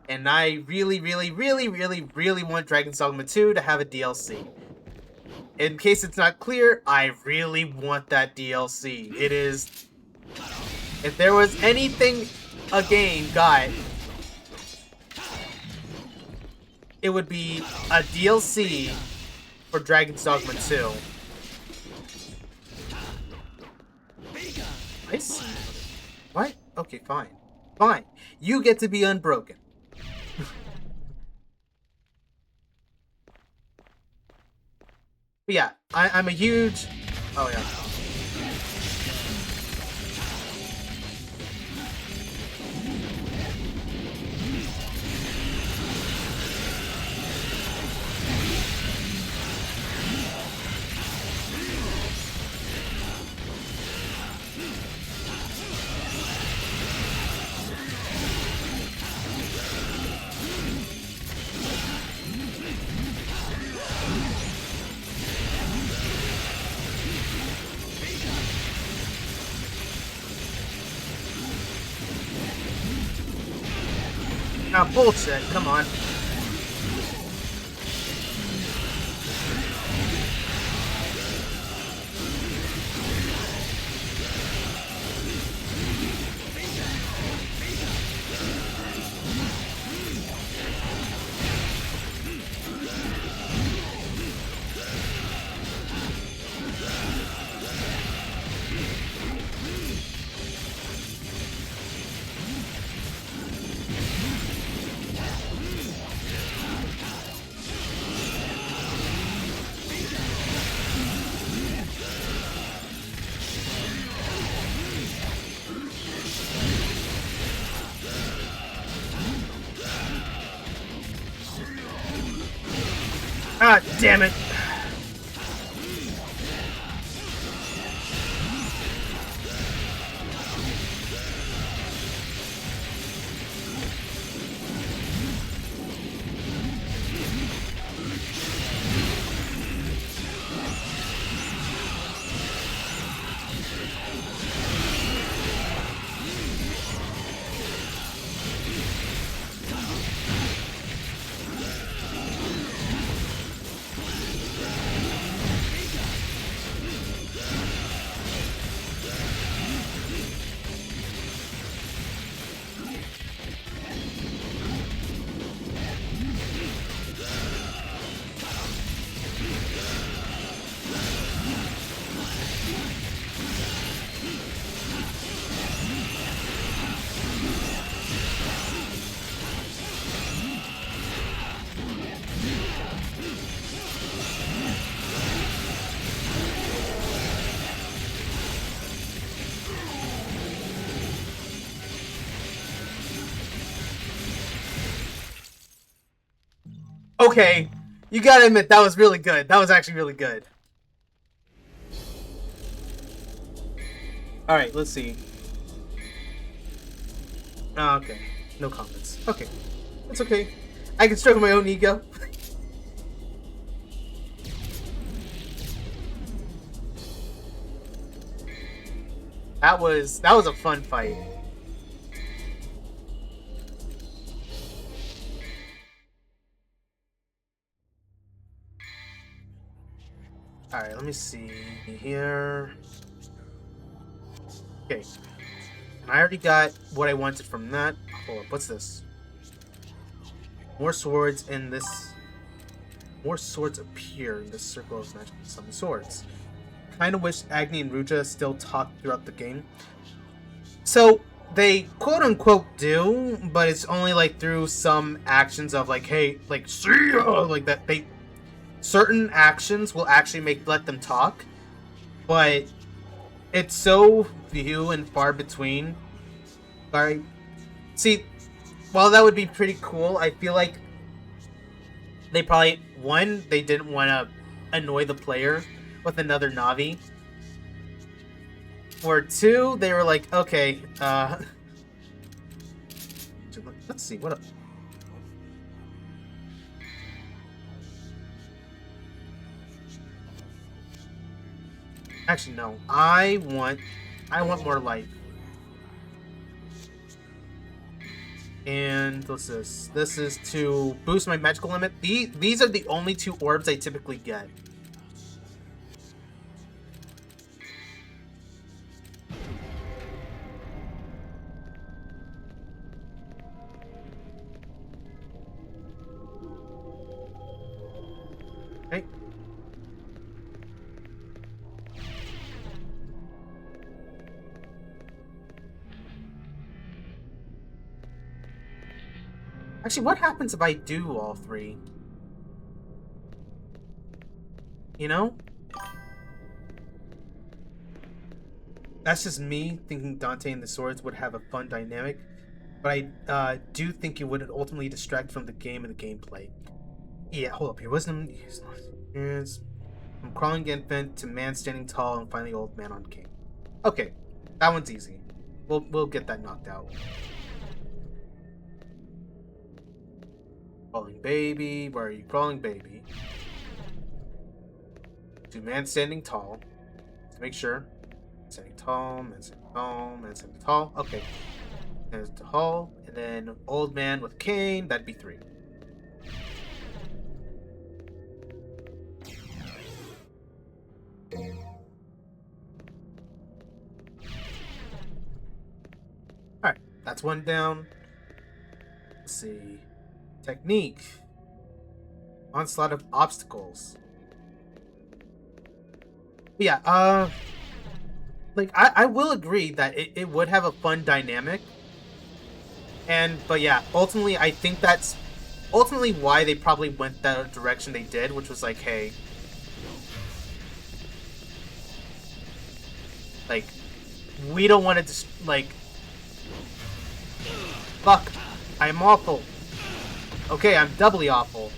And I really, really, really, really, really want Dragon's Dogma 2 to have a DLC. In case it's not clear, I really want that DLC. It is... If there was anything a game got, it would be a DLC for Dragon's Dogma 2. I see. What? Okay, fine. Fine. You get to be unbroken. But yeah, I'm a huge... Oh, yeah. Ah, bullshit. Come on. Ah, damn it. Okay, you gotta admit that was really good. That was actually really good. All right, let's see. Oh, okay, no comments. Okay, it's okay. I can stroke my own ego. That was a fun fight. All right, let me see here. Okay, and I already got what I wanted from that. Hold up, what's this? More swords in this. More swords appear in this circle of magic summon swords. Kind of wish Agni and Ruja still talk throughout the game. So they quote unquote do, but it's only like through some actions of like, hey, like see ya, like that. They certain actions will actually let them talk, but it's so few and far between. Right? See, while that would be pretty cool, I feel like they probably they didn't want to annoy the player with another Navi. Or two, they were like, okay, let's see, what actually, no. I want more life. And what's this? This is to boost my magical limit. These are the only two orbs I typically get. Okay. Actually, what happens if I do all three? You know? That's just me thinking Dante and the swords would have a fun dynamic, but I do think it would ultimately distract from the game and the gameplay. Yeah, hold up. Your wisdom, experience, from crawling infant to man standing tall, and finally old man on king. Okay, that one's easy. We'll get that knocked out. Crawling baby, where are you? Crawling baby. To man standing tall. Let's make sure. Standing tall, man standing tall, man standing tall. Okay. And tall, and then old man with cane. That'd be 3. Alright, that's one down. Let's see. Technique. Onslaught of obstacles. Yeah, like, I will agree that it would have a fun dynamic. But yeah, ultimately, I think that's ultimately why they probably went that direction they did, which was like, hey, like, we don't want to just, like, fuck, I'm awful. Okay, I'm doubly awful.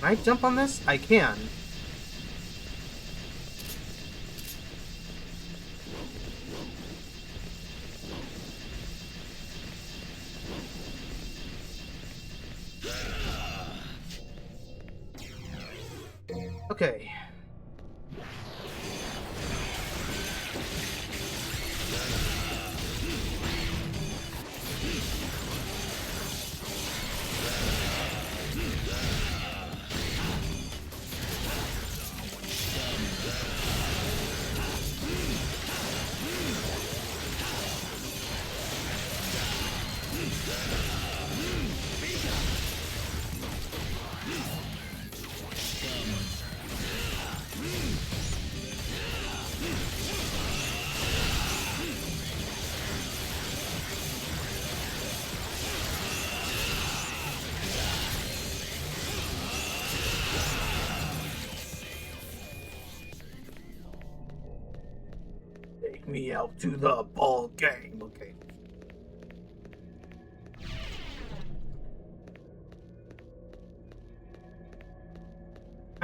Can I jump on this? I can. Okay. Take me out to the ball game. Okay.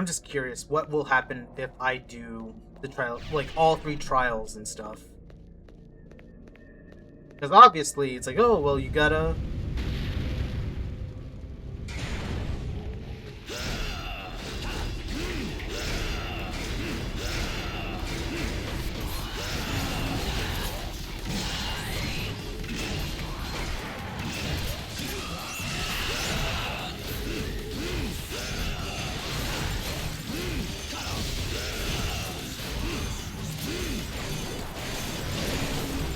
I'm just curious, what will happen if I do the trial, like all 3 trials and stuff? Because obviously, it's like, oh, well, you gotta...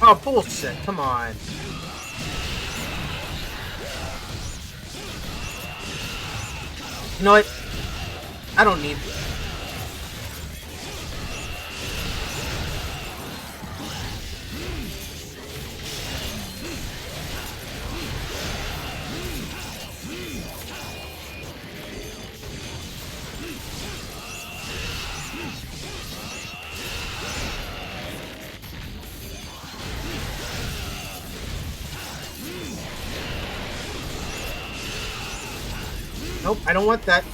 Oh, bullshit, come on. You know what? I don't need... Nope, I don't want that.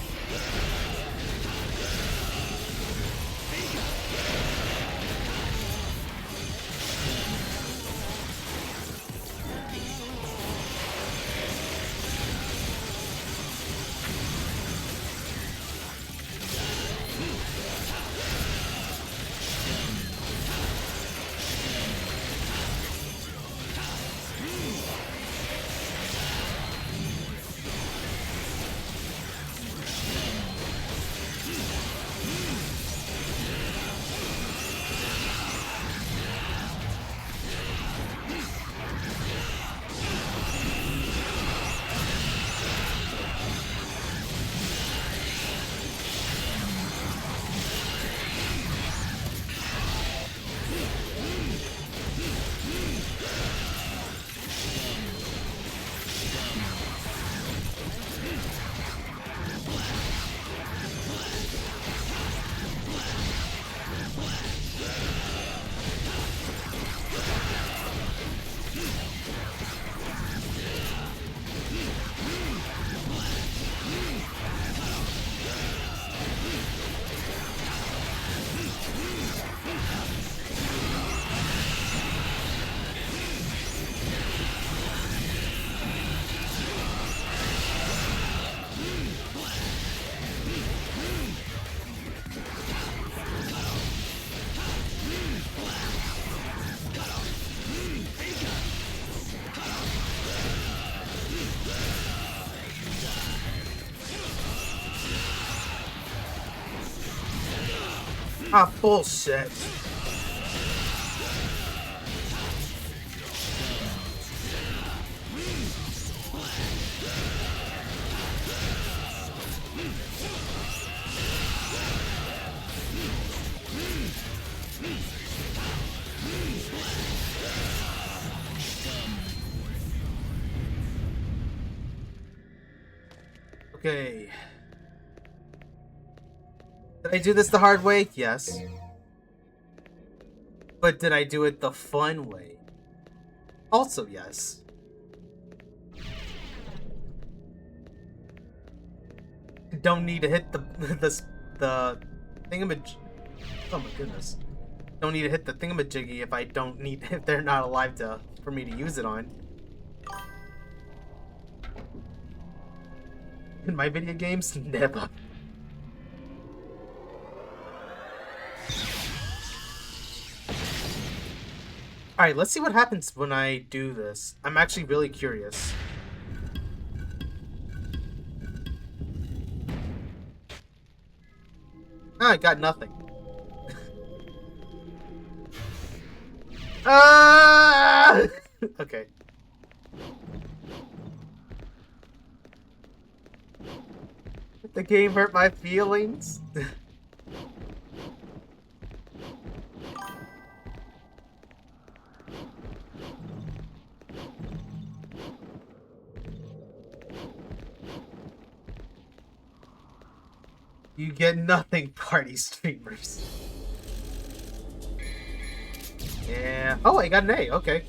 Ah, bullshit. Okay. Did I do this the hard way? Yes. But did I do it the fun way? Also, yes. Don't need to hit the the thingamaj. Oh my goodness. Don't need to hit the thingamajiggy if I don't need if they're not alive to for me to use it on. In my video games, never. Alright, let's see what happens when I do this. I'm actually really curious. Ah, I got nothing. Ah! Okay. The game hurt my feelings. You get nothing, party streamers. Yeah. Oh, I got an A. Okay.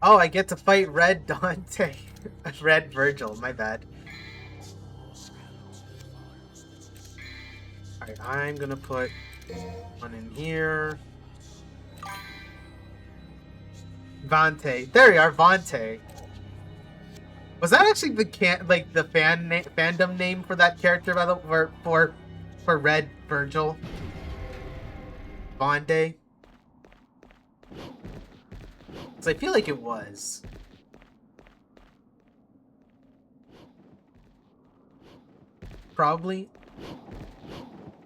Oh, I get to fight Red Dante. Red Vergil, my bad. Alright, I'm gonna put one in here. Vante. There you are, Vante. Was that actually the fandom name for that character by the for Red Vergil? Vante? Because I feel like it was. Probably.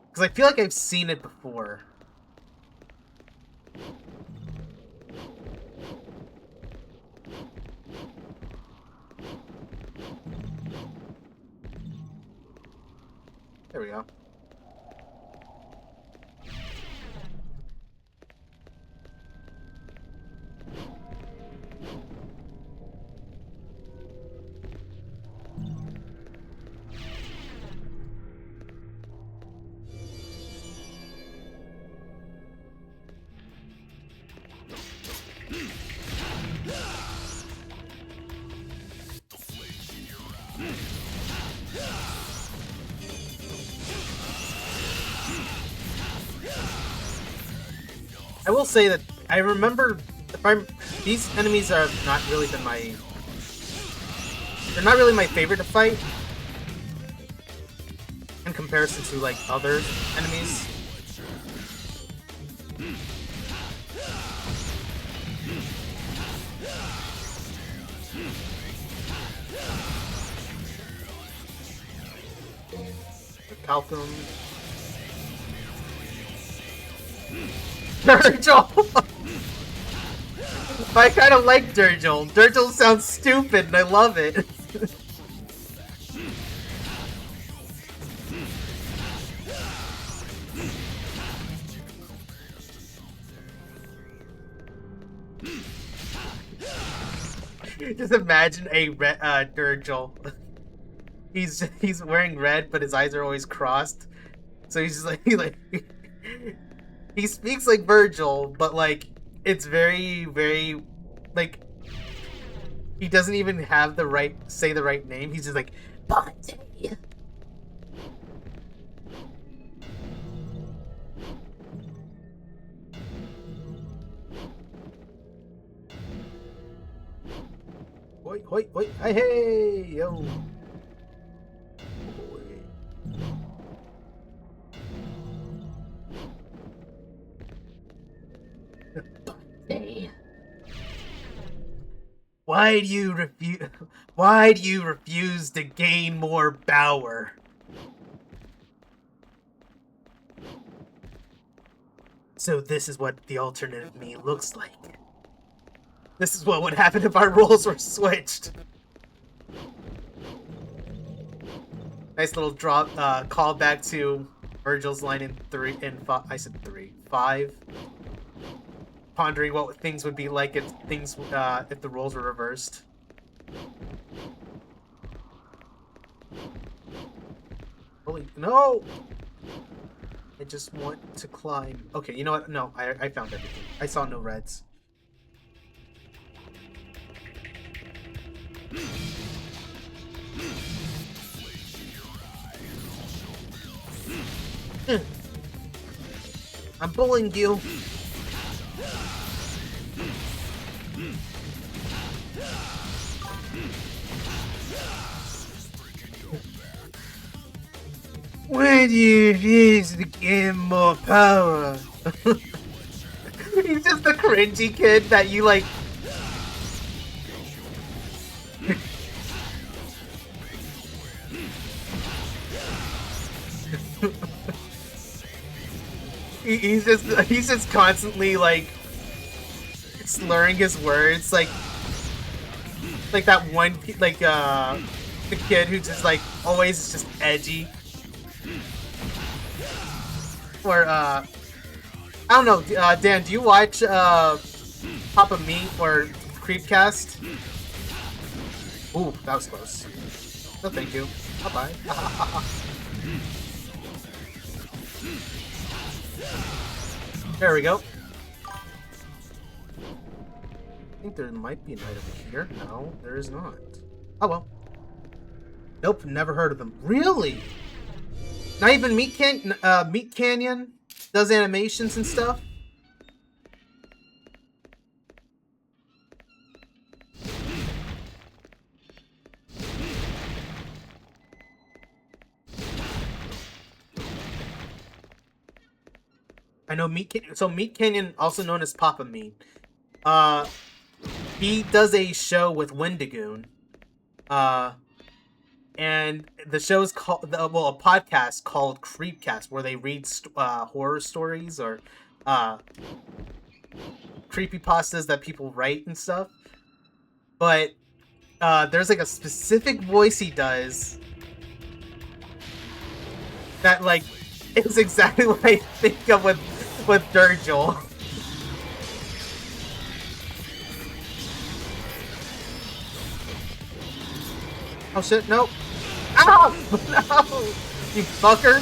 Because I feel like I've seen it before. There we go. I will say that I remember these enemies are not really been my they're not really my favorite to fight in comparison to like other enemies. Calcum. Vergil! I kind of like Vergil. Vergil sounds stupid and I love it. Just imagine a Vergil. He's wearing red, but his eyes are always crossed. So he's just like he speaks like Vergil, but like it's very, very like he doesn't even have the right say the right name. He's just like Bonte. Oi, oi, oi, hey, hey, yo. Why do you refuse? Why do you refuse to gain more power? So this is what the alternative me looks like. This is what would happen if our roles were switched. Nice little drop, callback to Vergil's line in 5. Pondering what things would be like if if the roles were reversed. Holy no! I just want to climb. Okay, you know what? No, I found everything. I saw no reds. I'm bullying you. Why do you refuse to gain more power? He's just the cringy kid that you like. he's just constantly like slurring his words, like that one like the kid who just like always is just edgy. Or I don't know, Dan, do you watch Papa Meat or Creepcast? Ooh, that was close. No, thank you. Bye bye. There we go. think there might be an item here. No, there is not. Oh well. Nope, never heard of them. Really? Not even Meat Canyon does animations and stuff? I know Meat Canyon, also known as Papa Meat. He does a show with Wendigoon. And the show's called, a podcast called Creepcast, where they read horror stories or creepypastas that people write and stuff. But there's like a specific voice he does that like is exactly what I think of with Vergil. Oh shit, nope. Ow! No! You fucker!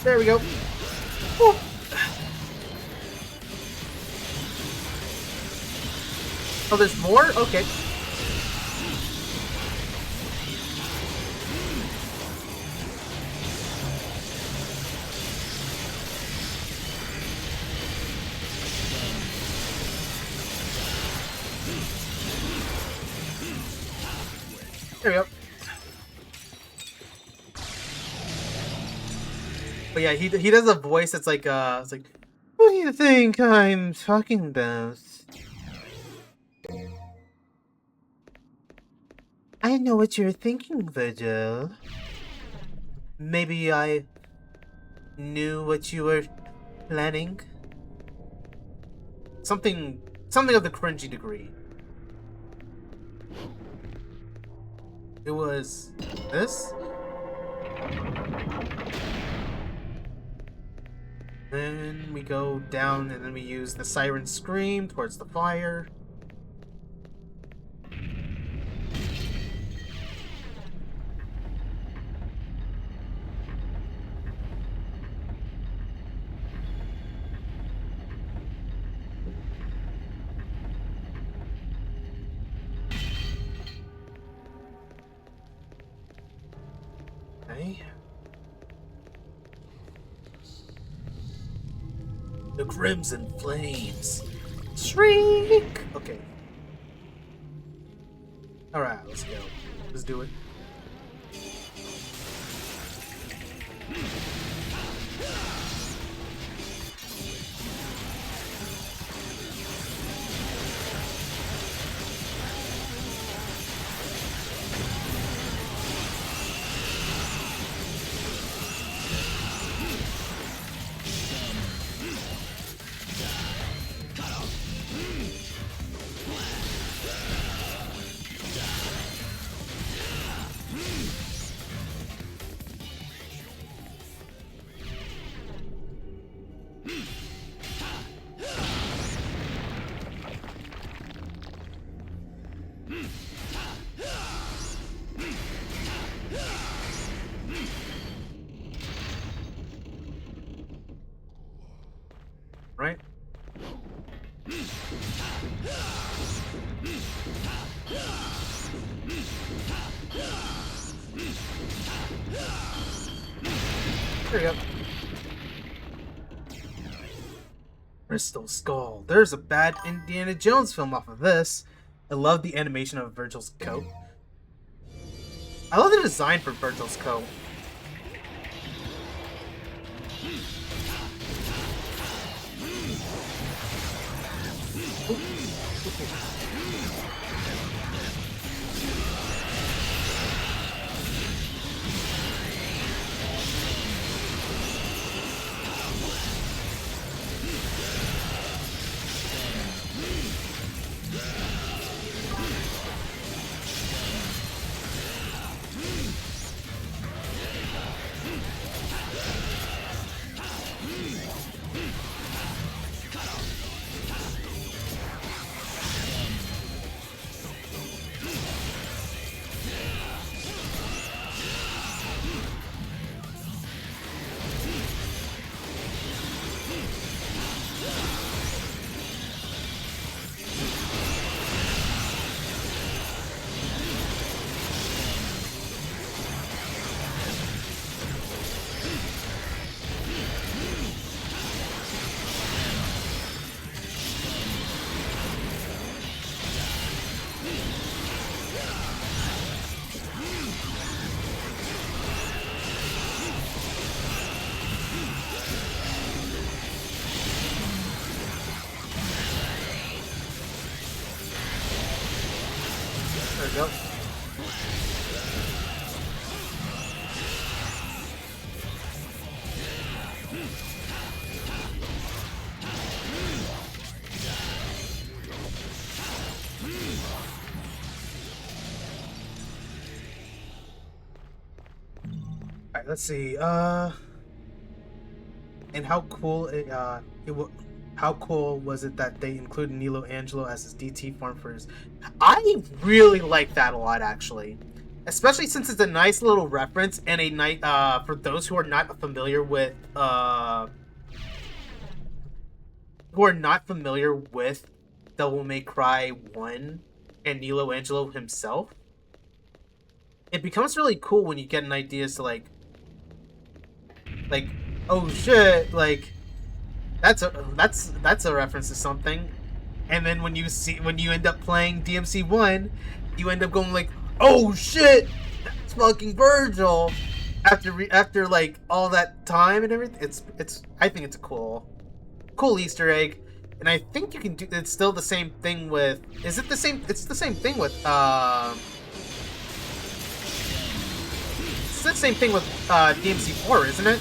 There we go. Woo. Oh, there's more? Okay. There we go. But yeah, he does a voice that's like, it's like, what do you think I'm talking about? I know what you're thinking, Virgil. Maybe I knew what you were planning. Something of the cringy degree. It was this? Then we go down and then we use the siren scream towards the fire. Okay. The crimson flames. Shriek! Okay. Alright, let's go. Let's do it. Right? There we go. Crystal Skull. There's a bad Indiana Jones film off of this. I love the animation of Virgil's coat. I love the design for Virgil's coat. There we go. Alright, let's see. And how cool how cool was it that they included Nilo Angelo as his DT farm for his... I really like that a lot, actually. Especially since it's a nice little reference and a nice, for those who are not familiar with, Devil May Cry 1 and Nilo Angelo himself. It becomes really cool when you get an idea as to like, oh shit, like, that's a reference to something. And then when you end up playing DMC1, you end up going like, oh shit, that's fucking Vergil. After like all that time and everything, I think it's a cool Easter egg. And I think you can do, it's still the same thing with, is it the same, it's the same thing with, it's the same thing with, DMC4, isn't it?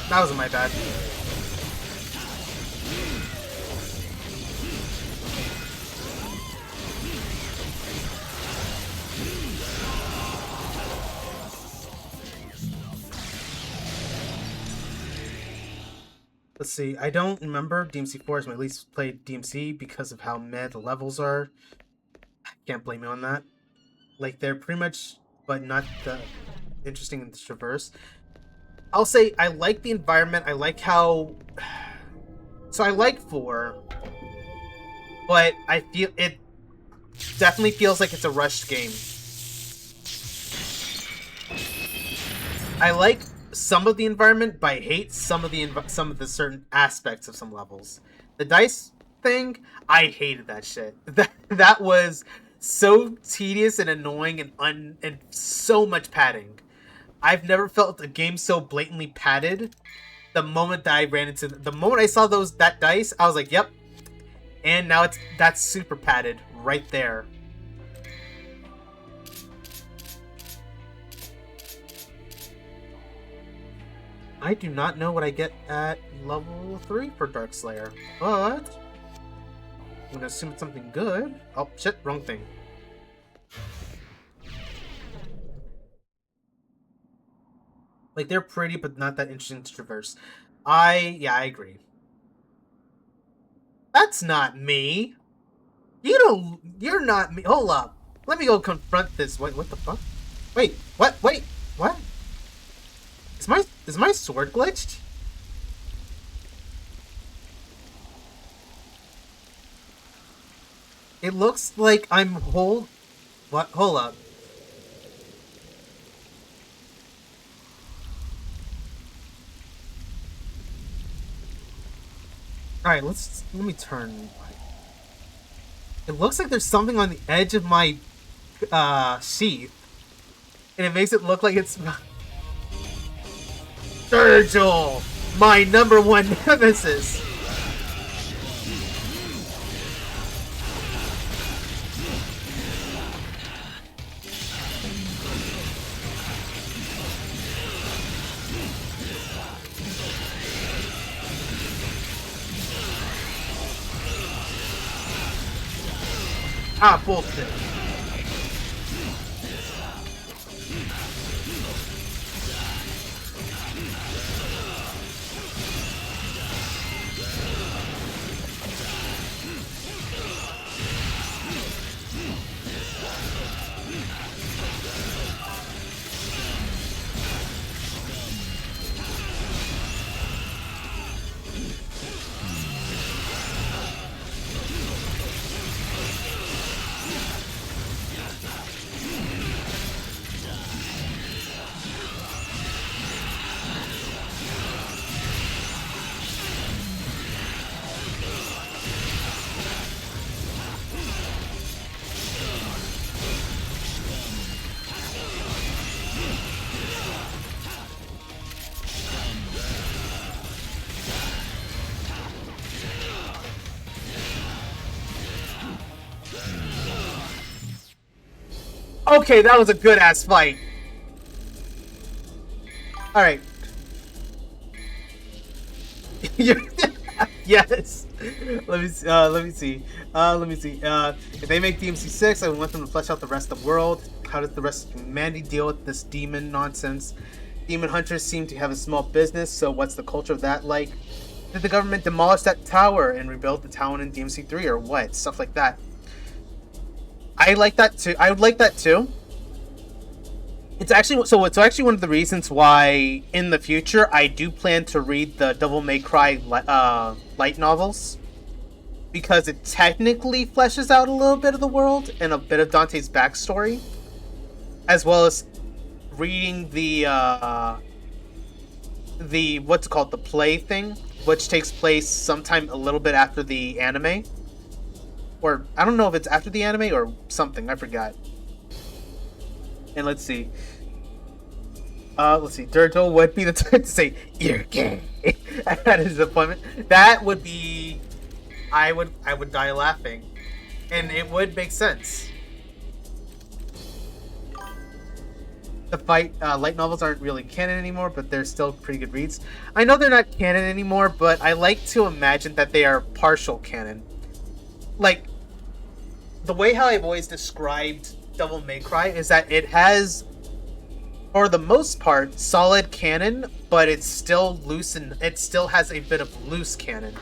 That wasn't my bad. Let's see, I don't remember. DMC4 is my least played DMC because of how meh the levels are. Can't blame me on that. Like, they're pretty much, but not the interesting in the traverse. I'll say I like the environment. I like how... So I like 4, but I feel it definitely feels like it's a rushed game. I like some of the environment, but I hate some of the certain aspects of some levels. The dice thing, I hated that shit. That was so tedious and annoying and so much padding. I've never felt a game so blatantly padded. The moment that I ran into the moment I saw that dice, I was like, yep. And now that's super padded right there. I do not know what I get at level 3 for Dark Slayer, but I'm gonna assume it's something good. Oh shit, wrong thing. Like, they're pretty, but not that interesting to traverse. Yeah, I agree. That's not me. You're not me. Hold up. Let me go confront this. Wait, what the fuck? Wait, what? Wait, what? Is my sword glitched? It looks like I'm what? Hold up. Alright, let me turn. It looks like there's something on the edge of my sheath. And it makes it look like it's Vergil, my #1 nemesis. Ah, bullshit. Okay, that was a good ass fight. All right. Yes. Let me see. Let me see. Let me see. If they make DMC 6, I want them to flesh out the rest of the world. How does the rest of humanity deal with this demon nonsense? Demon hunters seem to have a small business, so what's the culture of that like? Did the government demolish that tower and rebuild the town in DMC 3 or what? Stuff like that. I like that too. I would like that too. It's actually one of the reasons why in the future I do plan to read the Devil May Cry light novels, because it technically fleshes out a little bit of the world and a bit of Dante's backstory, as well as reading the what's it called, the play thing, which takes place sometime a little bit after the anime, or I don't know if it's after the anime or something. I forgot. And let's see. Vergil would be the type to say, "You're gay," at his appointment. That would be, I would die laughing, and it would make sense. The light novels aren't really canon anymore, but they're still pretty good reads. I know they're not canon anymore, but I like to imagine that they are partial canon. Like, the way how I've always described Devil May Cry is that it has, for the most part, solid canon, but it's still loose, and it still has a bit of loose canon.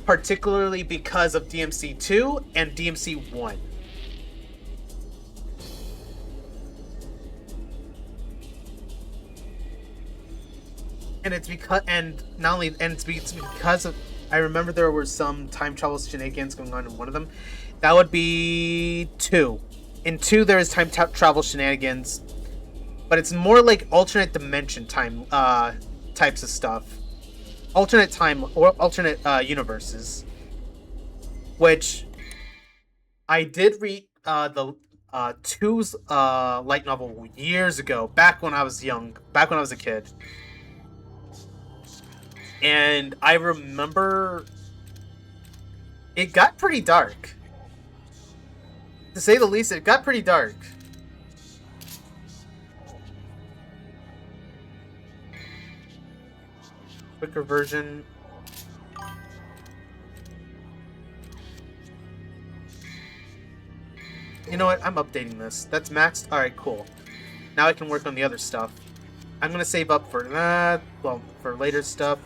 Particularly because of DMC 2 and DMC 1. And it's because, it's because of, I remember there were some time travel shenanigans going on in one of them. That would be 2. In 2, there is time travel shenanigans, but it's more like alternate dimension time types of stuff. Alternate time or alternate universes. Which I did read the 2's light novel years ago, back when I was young, back when I was a kid. And I remember it got pretty dark. To say the least, it got pretty dark. Quicker version. You know what? I'm updating this. That's maxed. Alright, cool. Now I can work on the other stuff. I'm gonna save up for that. Well, for later stuff.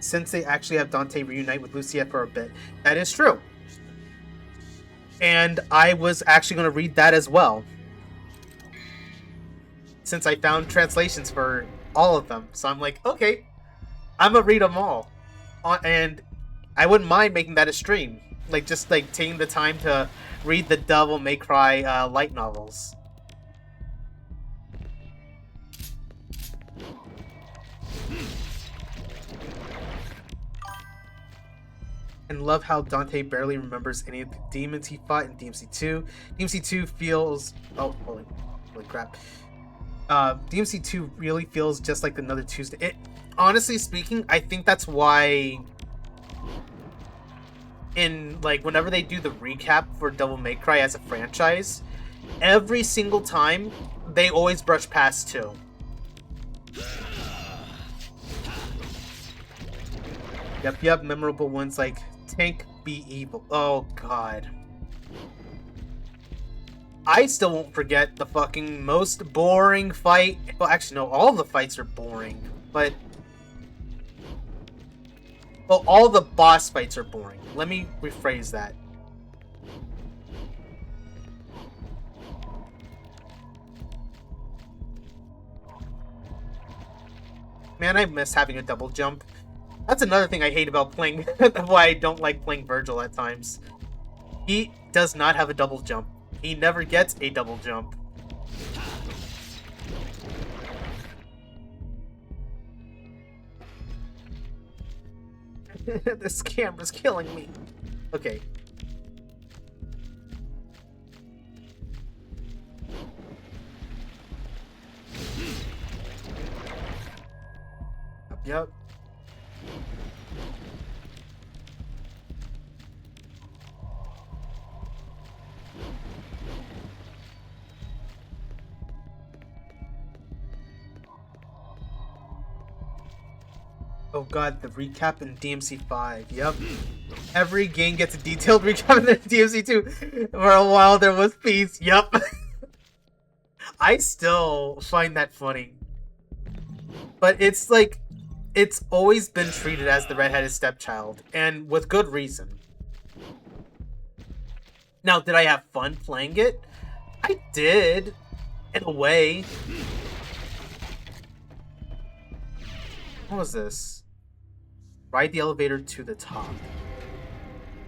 Since they actually have Dante reunite with Lucia for a bit. That is true. And I was actually going to read that as well, since I found translations for all of them. So I'm like, okay, I'm going to read them all. And I wouldn't mind making that a stream. Like, just like taking the time to read the Devil May Cry light novels. And love how Dante barely remembers any of the demons he fought in DMC 2. DMC 2 feels... Oh, holy crap. DMC 2 really feels just like another Tuesday. Honestly speaking, I think that's why in, like, whenever they do the recap for Devil May Cry as a franchise, every single time, they always brush past 2. Yep, memorable ones like Tank Be Evil. Oh, God. I still won't forget the fucking most boring fight. Well, actually, no, all the fights are boring, but... Well, all the boss fights are boring. Let me rephrase that. Man, I miss having a double jump. That's another thing I hate about playing, why I don't like playing Vergil at times. He does not have a double jump. He never gets a double jump. This camera's killing me. Okay. Yep. Oh god, the recap in DMC5. Yep. Every game gets a detailed recap in DMC2. For a while there was peace. Yep. I still find that funny. But it's like, it's always been treated as the redheaded stepchild, and with good reason. Now, did I have fun playing it? I did, in a way. What was this? Ride the elevator to the top.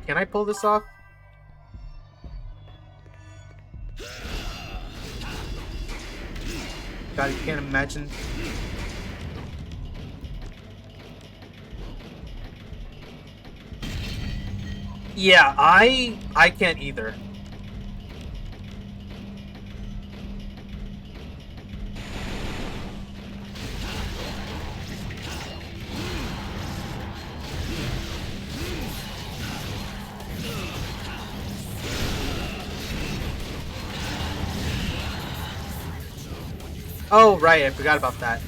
Can I pull this off? God, I can't imagine. Yeah, I can't either. Oh, right, I forgot about that.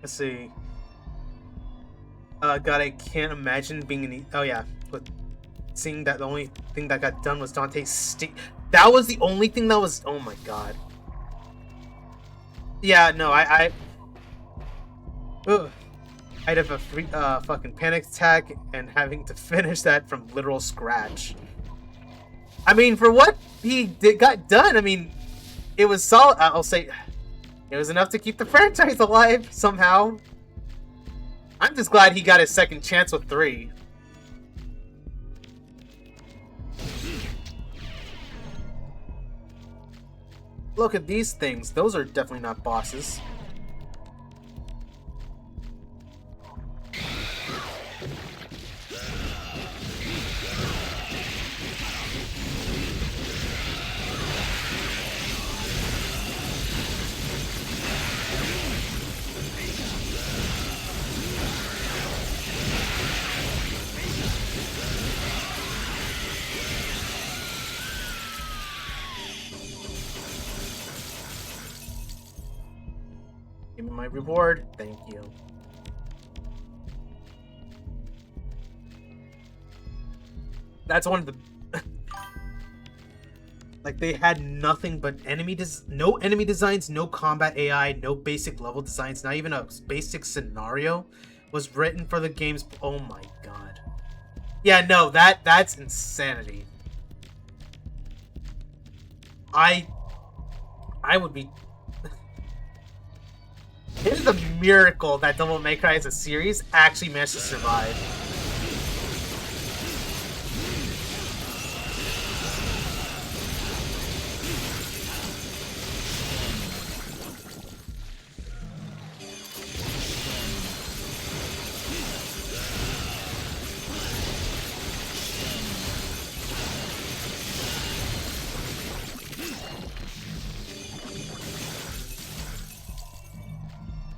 Let's see. God, I can't imagine being in. Oh yeah, but seeing that the only thing that got done was Dante's stick. That was the only thing that was. Oh my god. Yeah, no, Ugh. I'd have a fucking panic attack and having to finish that from literal scratch. I mean, for what he got done, I mean, it was solid. I'll say, it was enough to keep the franchise alive somehow. I'm just glad he got his second chance with 3. Look at these things. Those are definitely not bosses. Give me my reward. Thank you. That's one of the... like, they had nothing but no enemy designs, no combat AI, no basic level designs, not even a basic scenario was written for the games. Oh my god. Yeah, no, that's insanity. I would be... It is a miracle that Devil May Cry as a series actually managed to survive.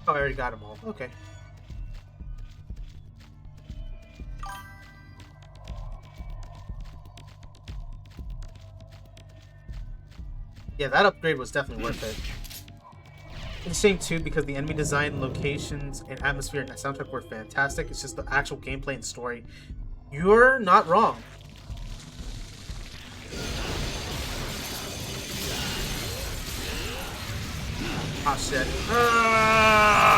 Oh, I already got them all. Okay. Yeah, that upgrade was definitely worth it. It's a shame too because the enemy design, locations, and atmosphere and soundtrack were fantastic. It's just the actual gameplay and story. You're not wrong. Oh shit. Ah!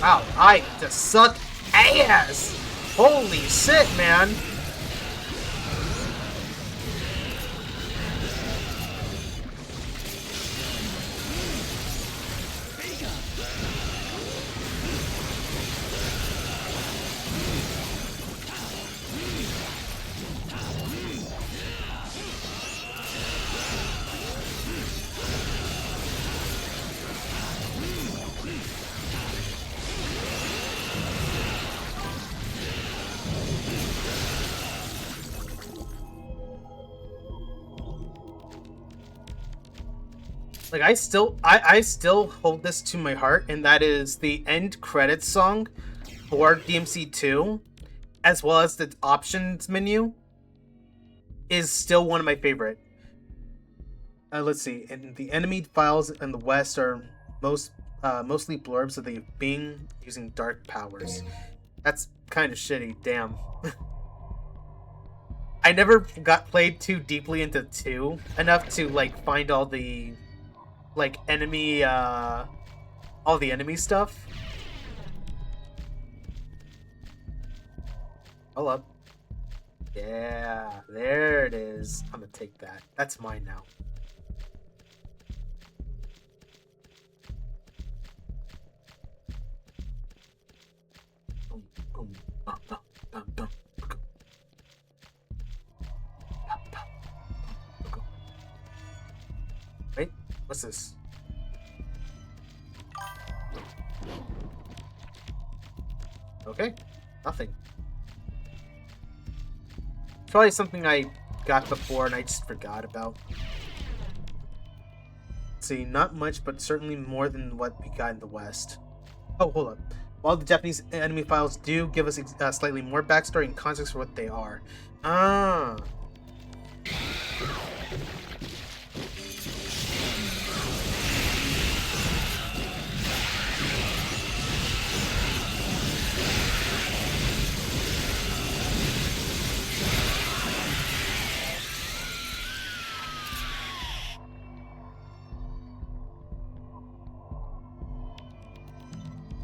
Wow, I just suck ass! Holy shit, man! Like I still hold this to my heart, and that is the end credits song for DMC2, as well as the options menu, is still one of my favorite. Let's see. And the enemy files in the west are mostly blurbs of the being using dark powers. That's kind of shitty. Damn. I never got played too deeply into 2 enough to like find all the like enemy all the enemy stuff. Hold up. Yeah, there it is. I'm gonna take that. That's mine now. Boom, boom, bum, bum, bum, bum, bum. Bum, bum, bum, bum. Wait, what's this? Okay, nothing. Probably something I got before and I just forgot about. Let's see, not much, but certainly more than what we got in the West. Oh, hold up. While the Japanese enemy files do give us slightly more backstory and context for what they are. Ah.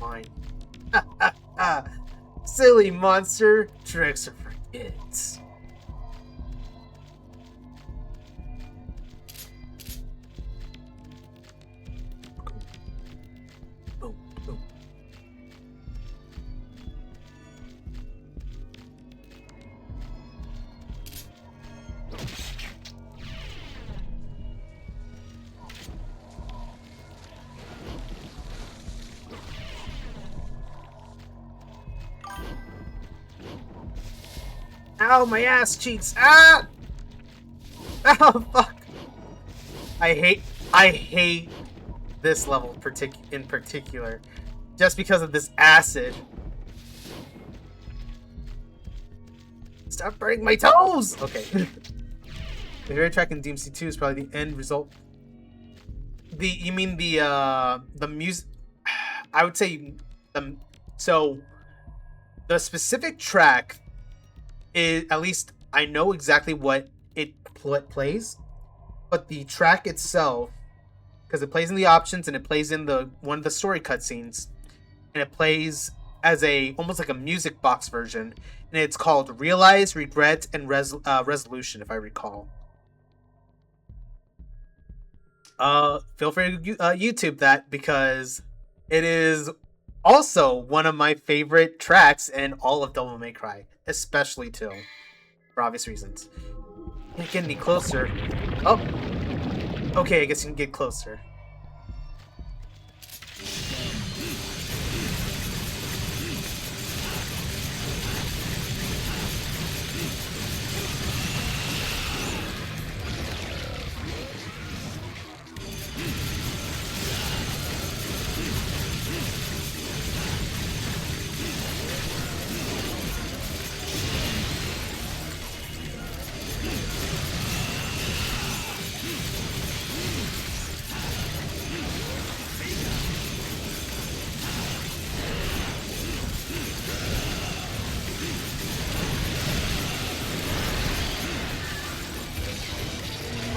Mine. Silly monster. Tricks are for kids. Boom, boom. Ow, my ass cheeks! Ah! Oh, fuck! I hate this level in particular, just because of this acid. Stop burning my toes! Okay. The very track in DMC2 is probably the end result. You mean the music? I would say so. The specific track is, at least I know exactly what it plays, but the track itself, because it plays in the options and it plays in the one of the story cutscenes, and it plays as a almost like a music box version, and it's called Realize, Regret, and Resolution, if I recall. Feel free to YouTube that, because it is also one of my favorite tracks in all of Devil May Cry, especially 2, for obvious reasons. Can't get any closer. Oh, okay, I guess you can get closer.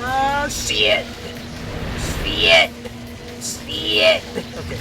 Oh, shit! Shit! Shit! Okay.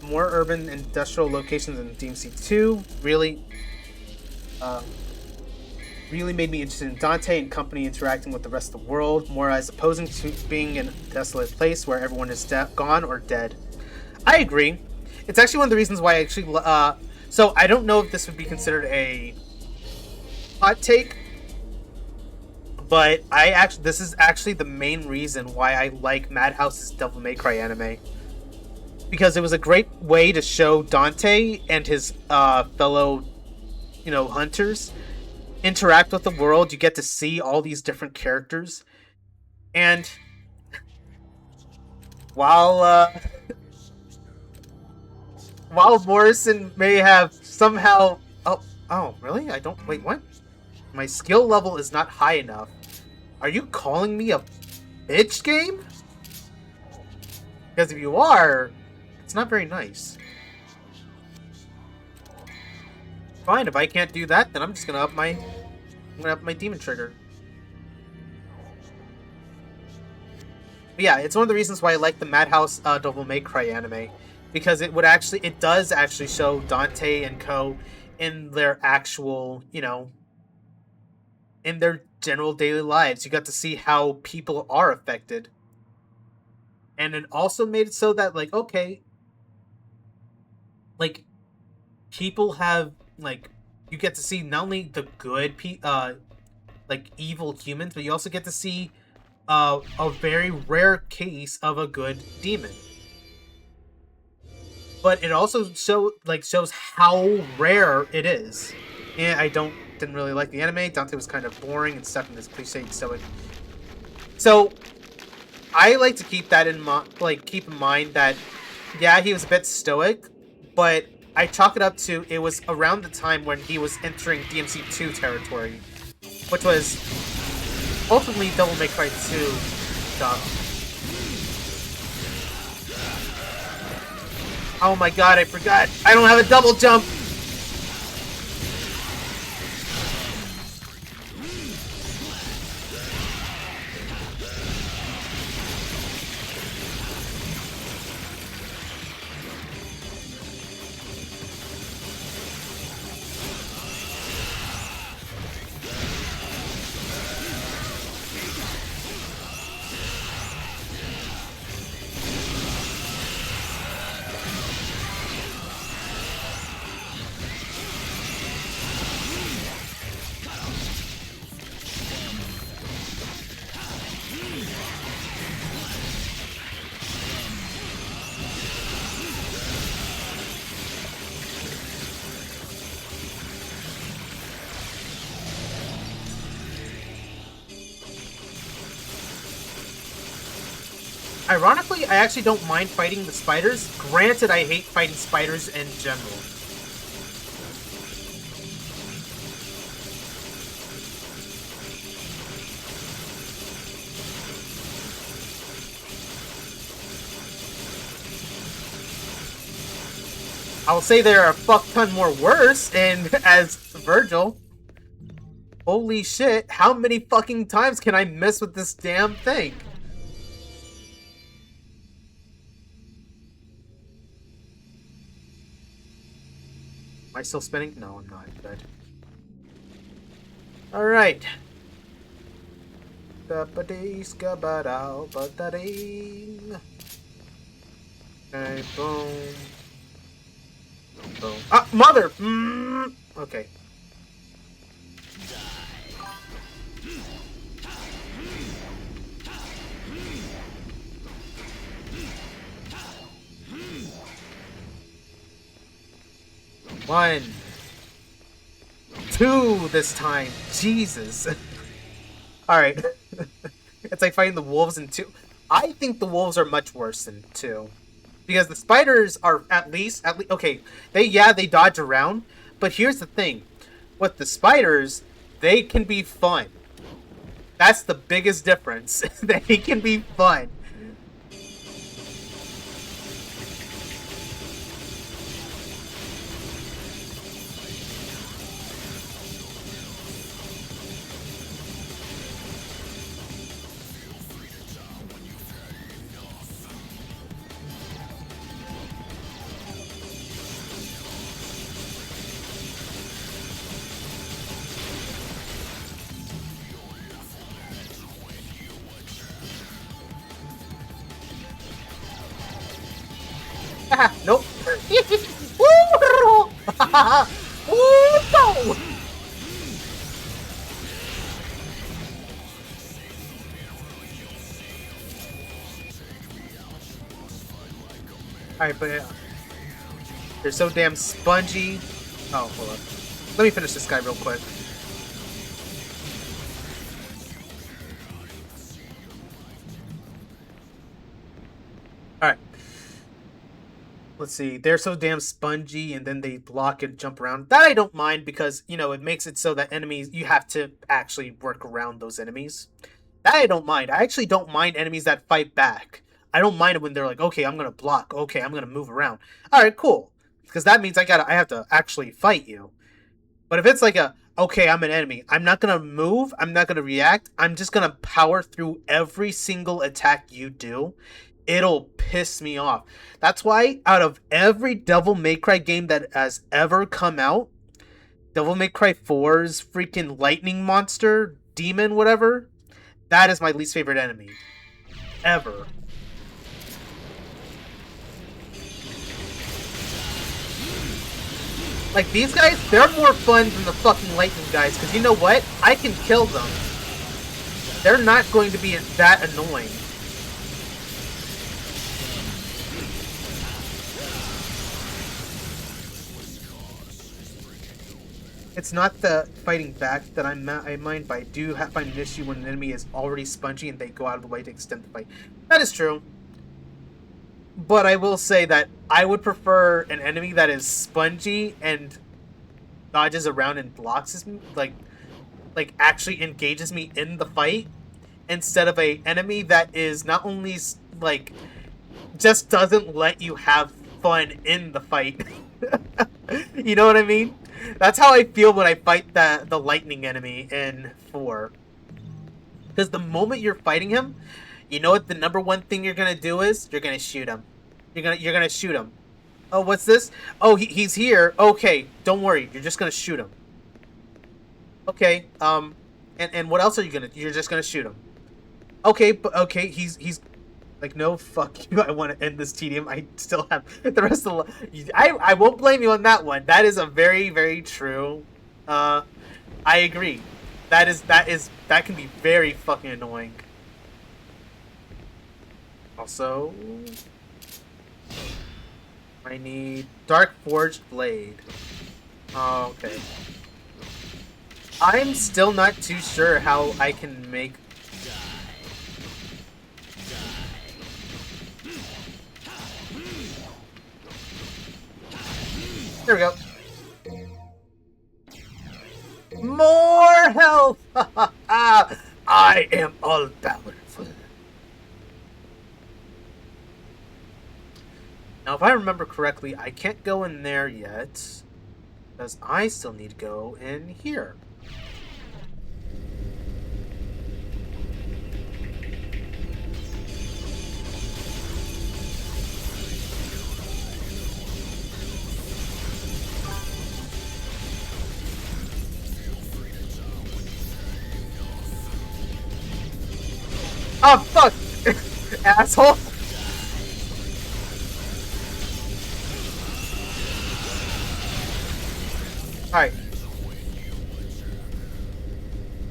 more urban industrial locations in DMC2 really made me interested in Dante and company interacting with the rest of the world, more as opposing to being in a desolate place where everyone is gone or dead. I agree. It's actually one of the reasons why I actually so I don't know if this would be considered a hot take, but this is actually the main reason why I like Madhouse's Devil May Cry anime. Because it was a great way to show Dante and his fellow, hunters interact with the world. You get to see all these different characters, and while while Morrison may have somehow really, I don't wait, what? My skill level is not high enough. Are you calling me a bitch game? Because if you are, it's not very nice. Fine, if I can't do that, then I'm just gonna up my demon trigger. But yeah, it's one of the reasons why I like the Madhouse Devil May Cry anime, because it does actually show Dante and Co. in their actual, in their general daily lives. You got to see how people are affected, and it also made it so that okay, people have you get to see not only the good evil humans, but you also get to see a very rare case of a good demon. But it also shows how rare it is. And I didn't really like the anime. Dante was kind of boring and stuck in this cliche stoic. So I like to keep that in keep in mind that yeah, he was a bit stoic, but I chalk it up to it was around the time when he was entering DMC2 territory, which was ultimately Devil May Cry 2 stuff. Oh my god, I forgot. I don't have a double jump. Ironically, I actually don't mind fighting the spiders. Granted, I hate fighting spiders in general. I will say there are a fuck ton more worse, and as Vergil, holy shit, how many fucking times can I miss with this damn thing? Am I still spinning? No, I'm not. Good. Alright. Okay, boom. Boom. Ah, mother! Okay. One. Two this time. Jesus. Alright. It's like fighting the wolves in 2. I think the wolves are much worse than 2. Because the spiders are at least okay, they dodge around, but here's the thing. With the spiders, they can be fun. That's the biggest difference. They can be fun. Nope. Woo! Woo! No! Alright, but they're so damn spongy. Oh, hold on. Let me finish this guy real quick. Alright. Let's see. They're so damn spongy, and then they block and jump around. That I don't mind because, you know, it makes it so that enemies, you have to actually work around those enemies. That I don't mind. I actually don't mind enemies that fight back. I don't mind it when they're like, okay, I'm gonna block. Okay, I'm gonna move around. Alright, cool. Because that means I have to actually fight you. But if it's like okay, I'm an enemy. I'm not gonna move. I'm not gonna react. I'm just gonna power through every single attack you do. It'll piss me off. That's why out of every Devil May Cry game that has ever come out, Devil May Cry 4's freaking lightning monster, demon, whatever, that is my least favorite enemy. Ever. Like, these guys, they're more fun than the fucking lightning guys, because you know what? I can kill them. They're not going to be that annoying. It's not the fighting back that I mind, but I do find an issue when an enemy is already spongy and they go out of the way to extend the fight. That is true. But I will say that I would prefer an enemy that is spongy and dodges around and blocks me, like actually engages me in the fight, instead of a enemy that is not only like just doesn't let you have fun in the fight. You know what I mean? That's how I feel when I fight the lightning enemy in 4. Because the moment you're fighting him, you know what the number one thing you're gonna do is? You're gonna shoot him. You're gonna shoot him. Oh, what's this? Oh, he's here. Okay, don't worry. You're just gonna shoot him. Okay. And what else are you gonna? You're just gonna shoot him. Okay, but okay. He's like, no, fuck you. I want to end this tedium. I still have the rest of the. I won't blame you on that one. That is a very, very true. I agree. That can be very fucking annoying. Also, I need Dark Forged Blade. Oh, okay. I'm still not too sure how I can make. There we go. More health! I am all powerful. Now, if I remember correctly, I can't go in there yet, because I still need to go in here. Oh, fuck! Asshole! Alright.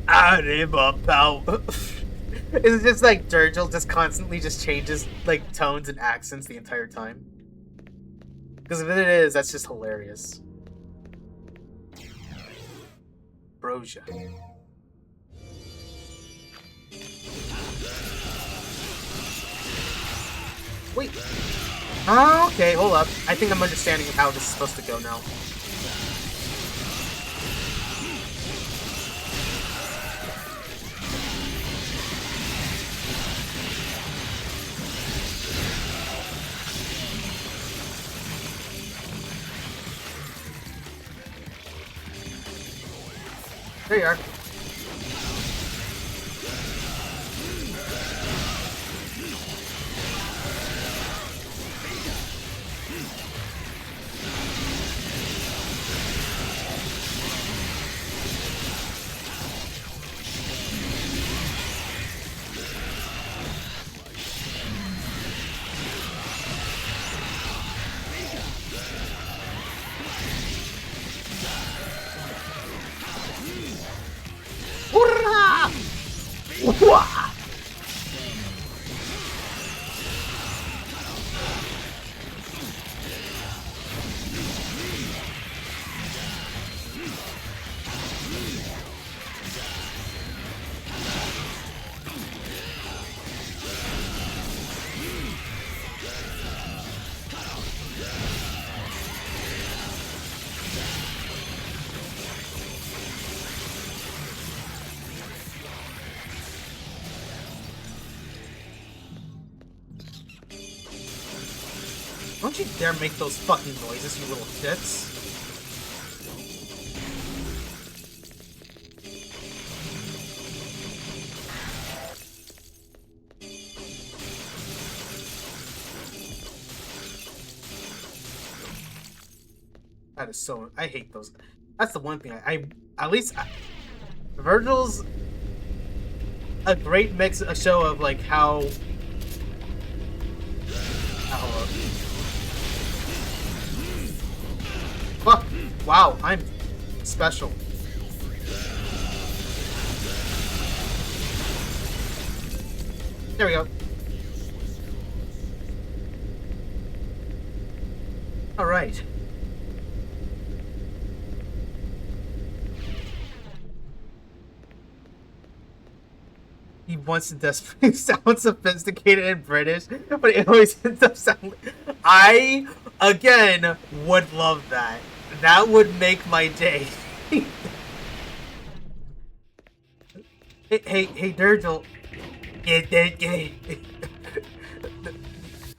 I'm a power. It's just like Vergil just constantly just changes like tones and accents the entire time. Because if it is, that's just hilarious. Brosia. Wait. Oh, okay, hold up. I think I'm understanding how this is supposed to go now. There you are. Wah! Don't you dare make those fucking noises, you little shits. That is so... I hate those. That's the one thing at least... Vergil's a great mix, a show of, like, how... Fuck! Wow, I'm special. There we go. Alright. He wants to desperately sound sophisticated and British, but it always ends up sounding... I, again, would love that. That would make my day. Hey, Vergil.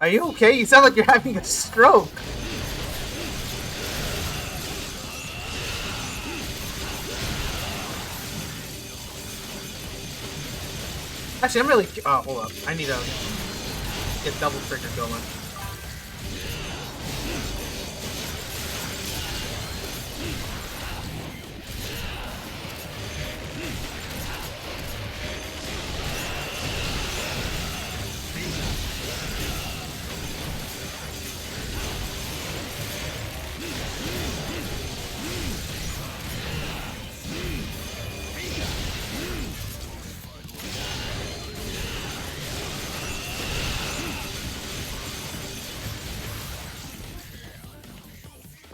Are you okay? You sound like you're having a stroke. Actually, I'm really... Oh, hold up. I need to get double trigger going.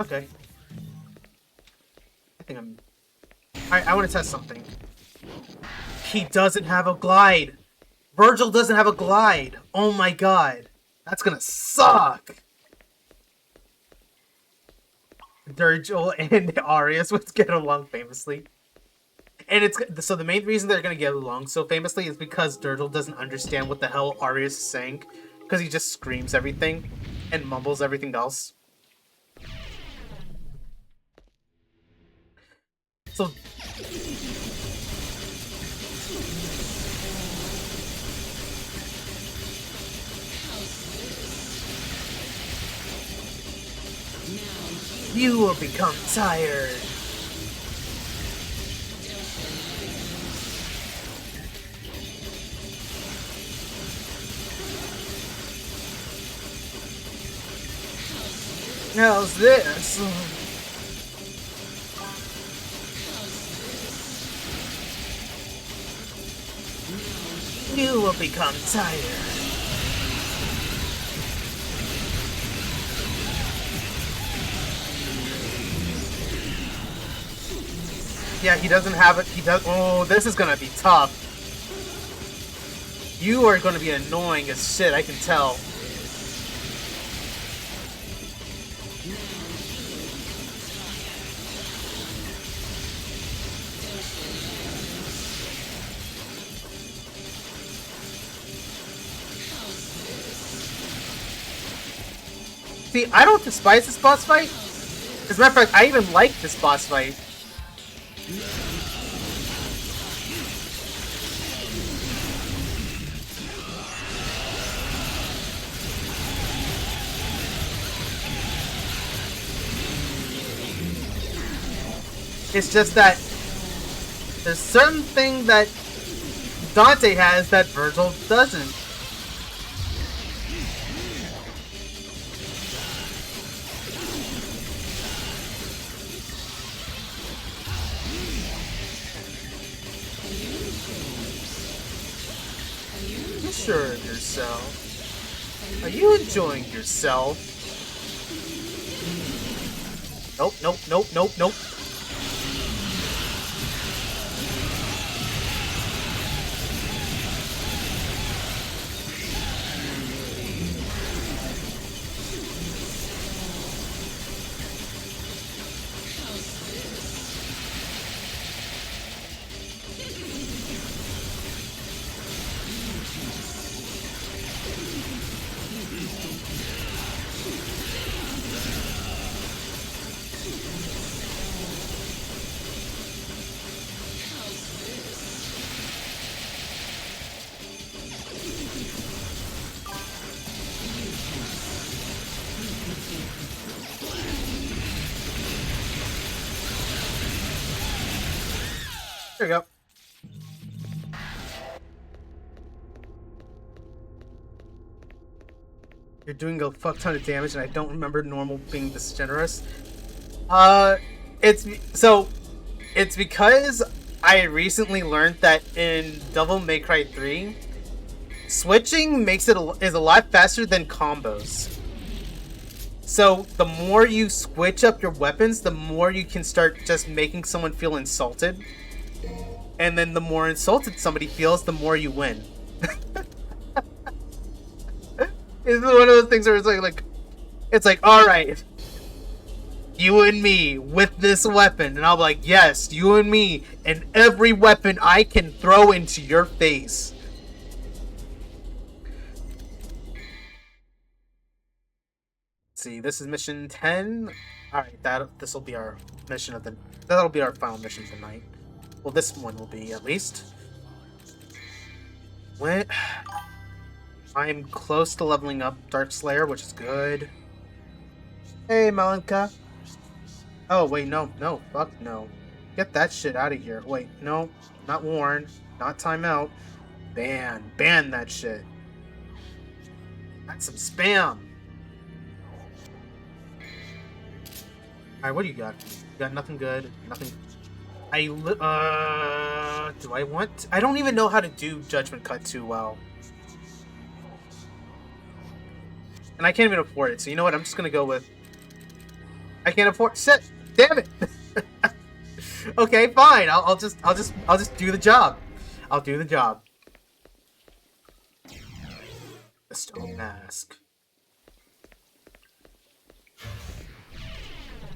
Okay. I think I'm... I want to test something. He doesn't have a glide! Vergil doesn't have a glide! Oh my god! That's gonna suck! Vergil and Arius would get along famously. And it's... So the main reason they're gonna get along so famously is because Vergil doesn't understand what the hell Arius is saying. Because he just screams everything and mumbles everything else. So... You will become tired. How's this? You will become tired. Yeah, he doesn't have it. He does. Oh, this is gonna be tough. You are gonna be annoying as shit, I can tell. See, I don't despise this boss fight. As a matter of fact, I even like this boss fight. It's just that there's certain thing that Dante has that Vergil doesn't. yourself? Are you enjoying yourself? Nope, nope, nope, nope, nope. There you go. You're doing a fuck ton of damage, and I don't remember normal being this generous. It's because I recently learned that in Devil May Cry 3, switching is a lot faster than combos. So the more you switch up your weapons, the more you can start just making someone feel insulted. And then the more insulted somebody feels, the more you win. It's one of those things where it's like, all right, you and me with this weapon, and I'll be like, yes, you and me, and every weapon I can throw into your face. Let's see, this is mission 10. All right, that'll be our final mission tonight. Well, this one will be, at least. I'm close to leveling up Dark Slayer, which is good. Hey, Malenka. Oh, wait, no, fuck no. Get that shit out of here. Wait, no, not warn, not timeout. Ban that shit. That's some spam. Alright, what do you got? You got nothing good, nothing... do I want... I don't even know how to do Judgment Cut too well. And I can't even afford it, so you know what? I'm just gonna go with... I can't afford... Shit! Damn it! Okay, fine. I'll just do the job. I'll do the job. The Stone Mask.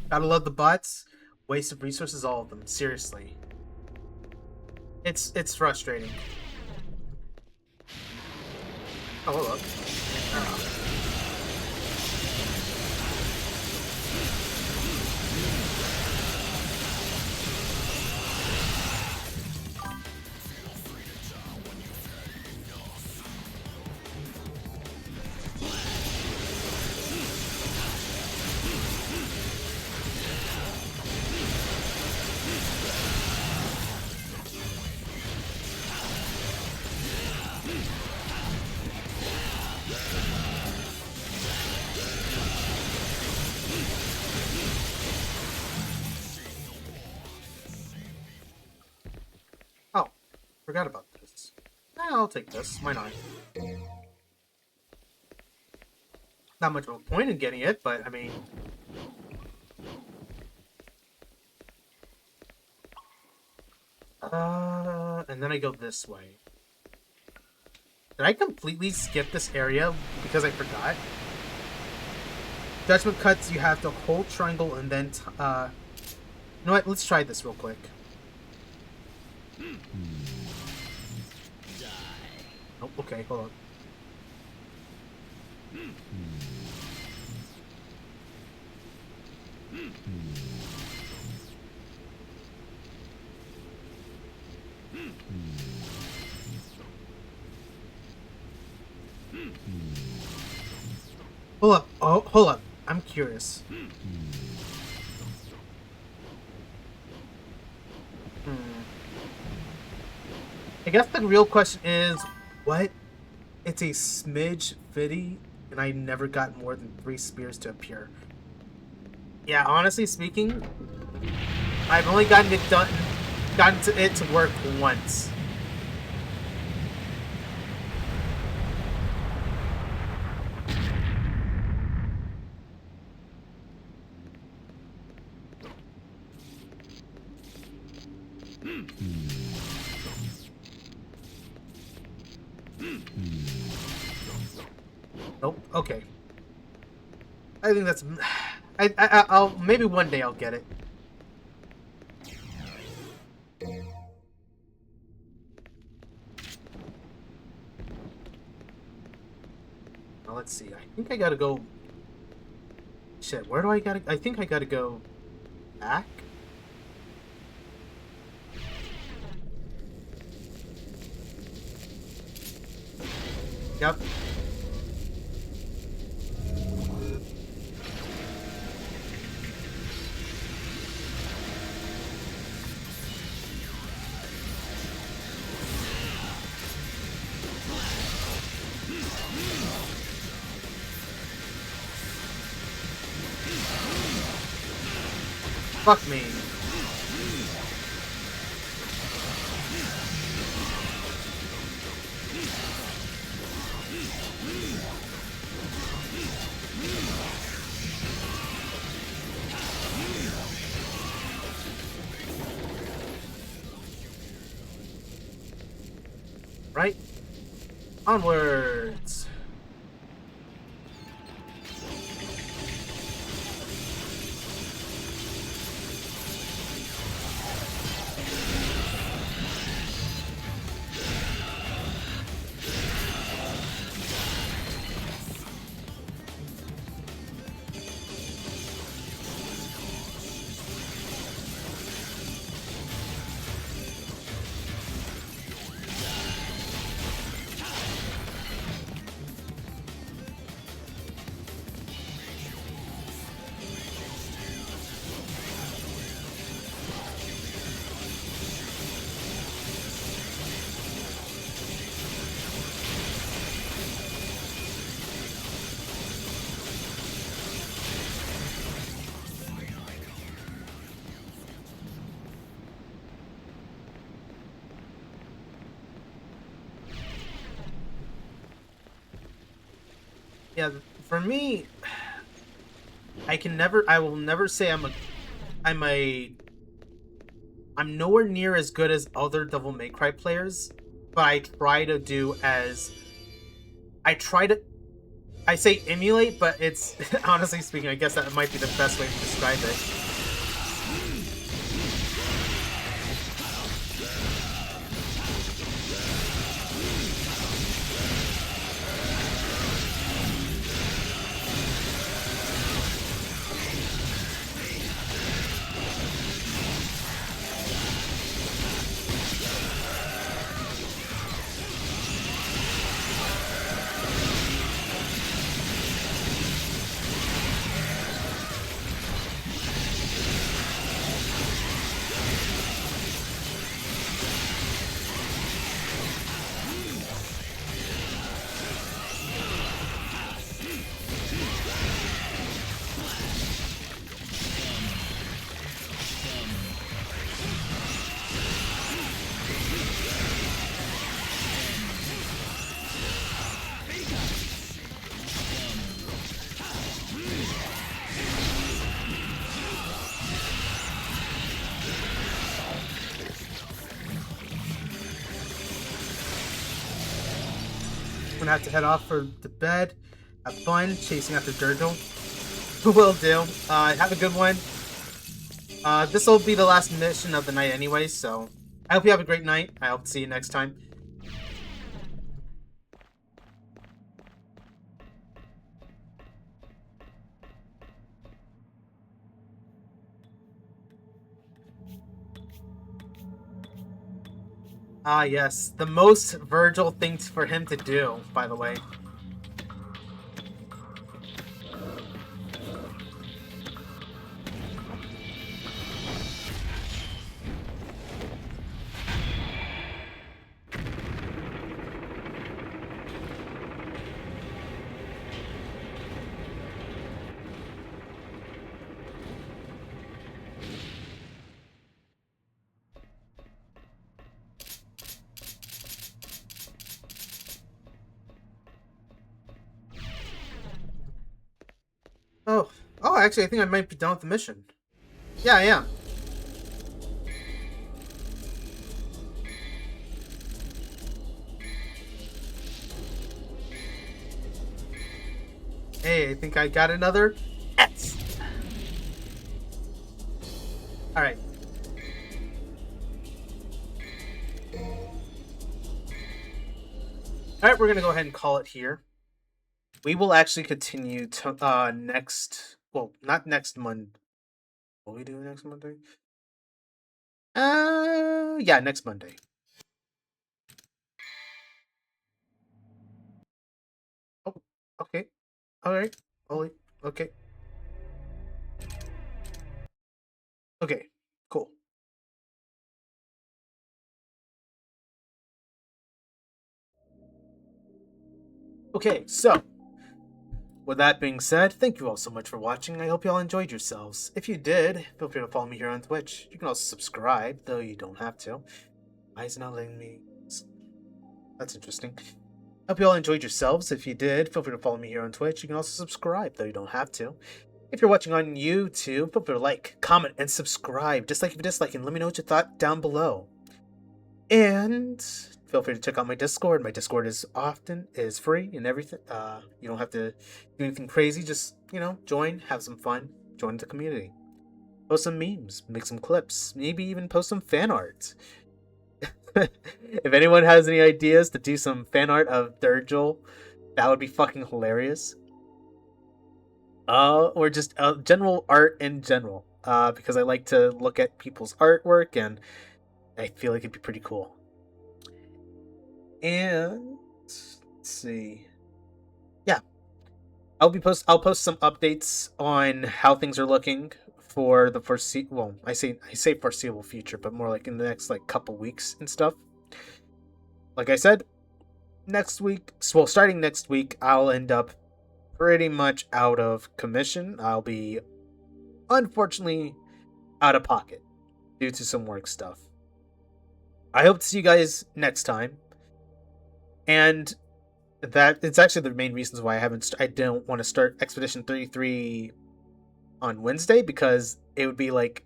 Gotta love the bots. Waste of resources, all of them. Seriously. It's frustrating. Oh, hold up. Oh. Forgot about this. I'll take this. Why not? Not much of a point in getting it, but I mean... and then I go this way. Did I completely skip this area because I forgot? Judgment Cuts, you have to hold triangle and then... you know what? Let's try this real quick. Oh, okay, hold on. Hold up. Oh, hold up. I'm curious. I guess the real question is, what? It's a smidge fitty, and I never got more than 3 spears to appear. Yeah, honestly speaking, I've only gotten it to work once. Nope. Okay. I think that's. I'll maybe one day I'll get it. Now let's see. I think I gotta go. Shit. Where do I gotta? I think I gotta go back. Yep. Fuck me. Right? Onwards. Yeah, for me, I will never say I'm a, I'm nowhere near as good as other Devil May Cry players, but I try to do as, I try to, I say emulate, but it's, honestly speaking, I guess that might be the best way to describe it. I'm gonna have to head off for the bed. Have fun chasing after Vergil. Will do. Have a good one. This will be the last mission of the night anyway, so I hope you have a great night. I hope to see you next time. Ah, yes. The most Vergil thing for him to do, by the way. Oh. Oh, actually, I think I might be done with the mission. Yeah, I am. Hey, I think I got another X. All right. All right, we're gonna go ahead and call it here. We will actually continue to next. Well, not next Monday. Will we do it next Monday? Yeah, next Monday. Oh, okay. All right. Holy. Okay. Okay. Cool. Okay, so with that being said, thank you all so much for watching. I hope you all enjoyed yourselves. If you did, feel free to follow me here on Twitch. You can also subscribe, though you don't have to. Why is it not letting me? That's interesting. Hope you all enjoyed yourselves. If you did, feel free to follow me here on Twitch. You can also subscribe, though you don't have to. If you're watching on YouTube, feel free to like, comment, and subscribe. Dislike if you dislike, and let me know what you thought down below. And feel free to check out my Discord. My Discord is free and everything. You don't have to do anything crazy. Just join, have some fun, join the community, post some memes, make some clips, maybe even post some fan art. If anyone has any ideas to do some fan art of Vergil, that would be fucking hilarious. Or just general art in general. Because I like to look at people's artwork and I feel like it'd be pretty cool. And let's see. Yeah. I'll post some updates on how things are looking for the I say foreseeable future, but more like in the next couple weeks and stuff. Like I said, starting next week, I'll end up pretty much out of commission. I'll be unfortunately out of pocket due to some work stuff. I hope to see you guys next time. And that it's actually the main reasons why I don't want to start Expedition 33 on Wednesday, because it would be like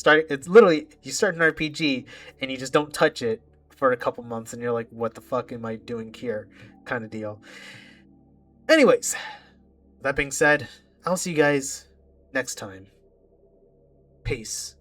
it's literally you start an RPG and you just don't touch it for a couple months and you're like, what the fuck am I doing here, kind of deal. Anyways, that being said, I'll see you guys next time. Peace.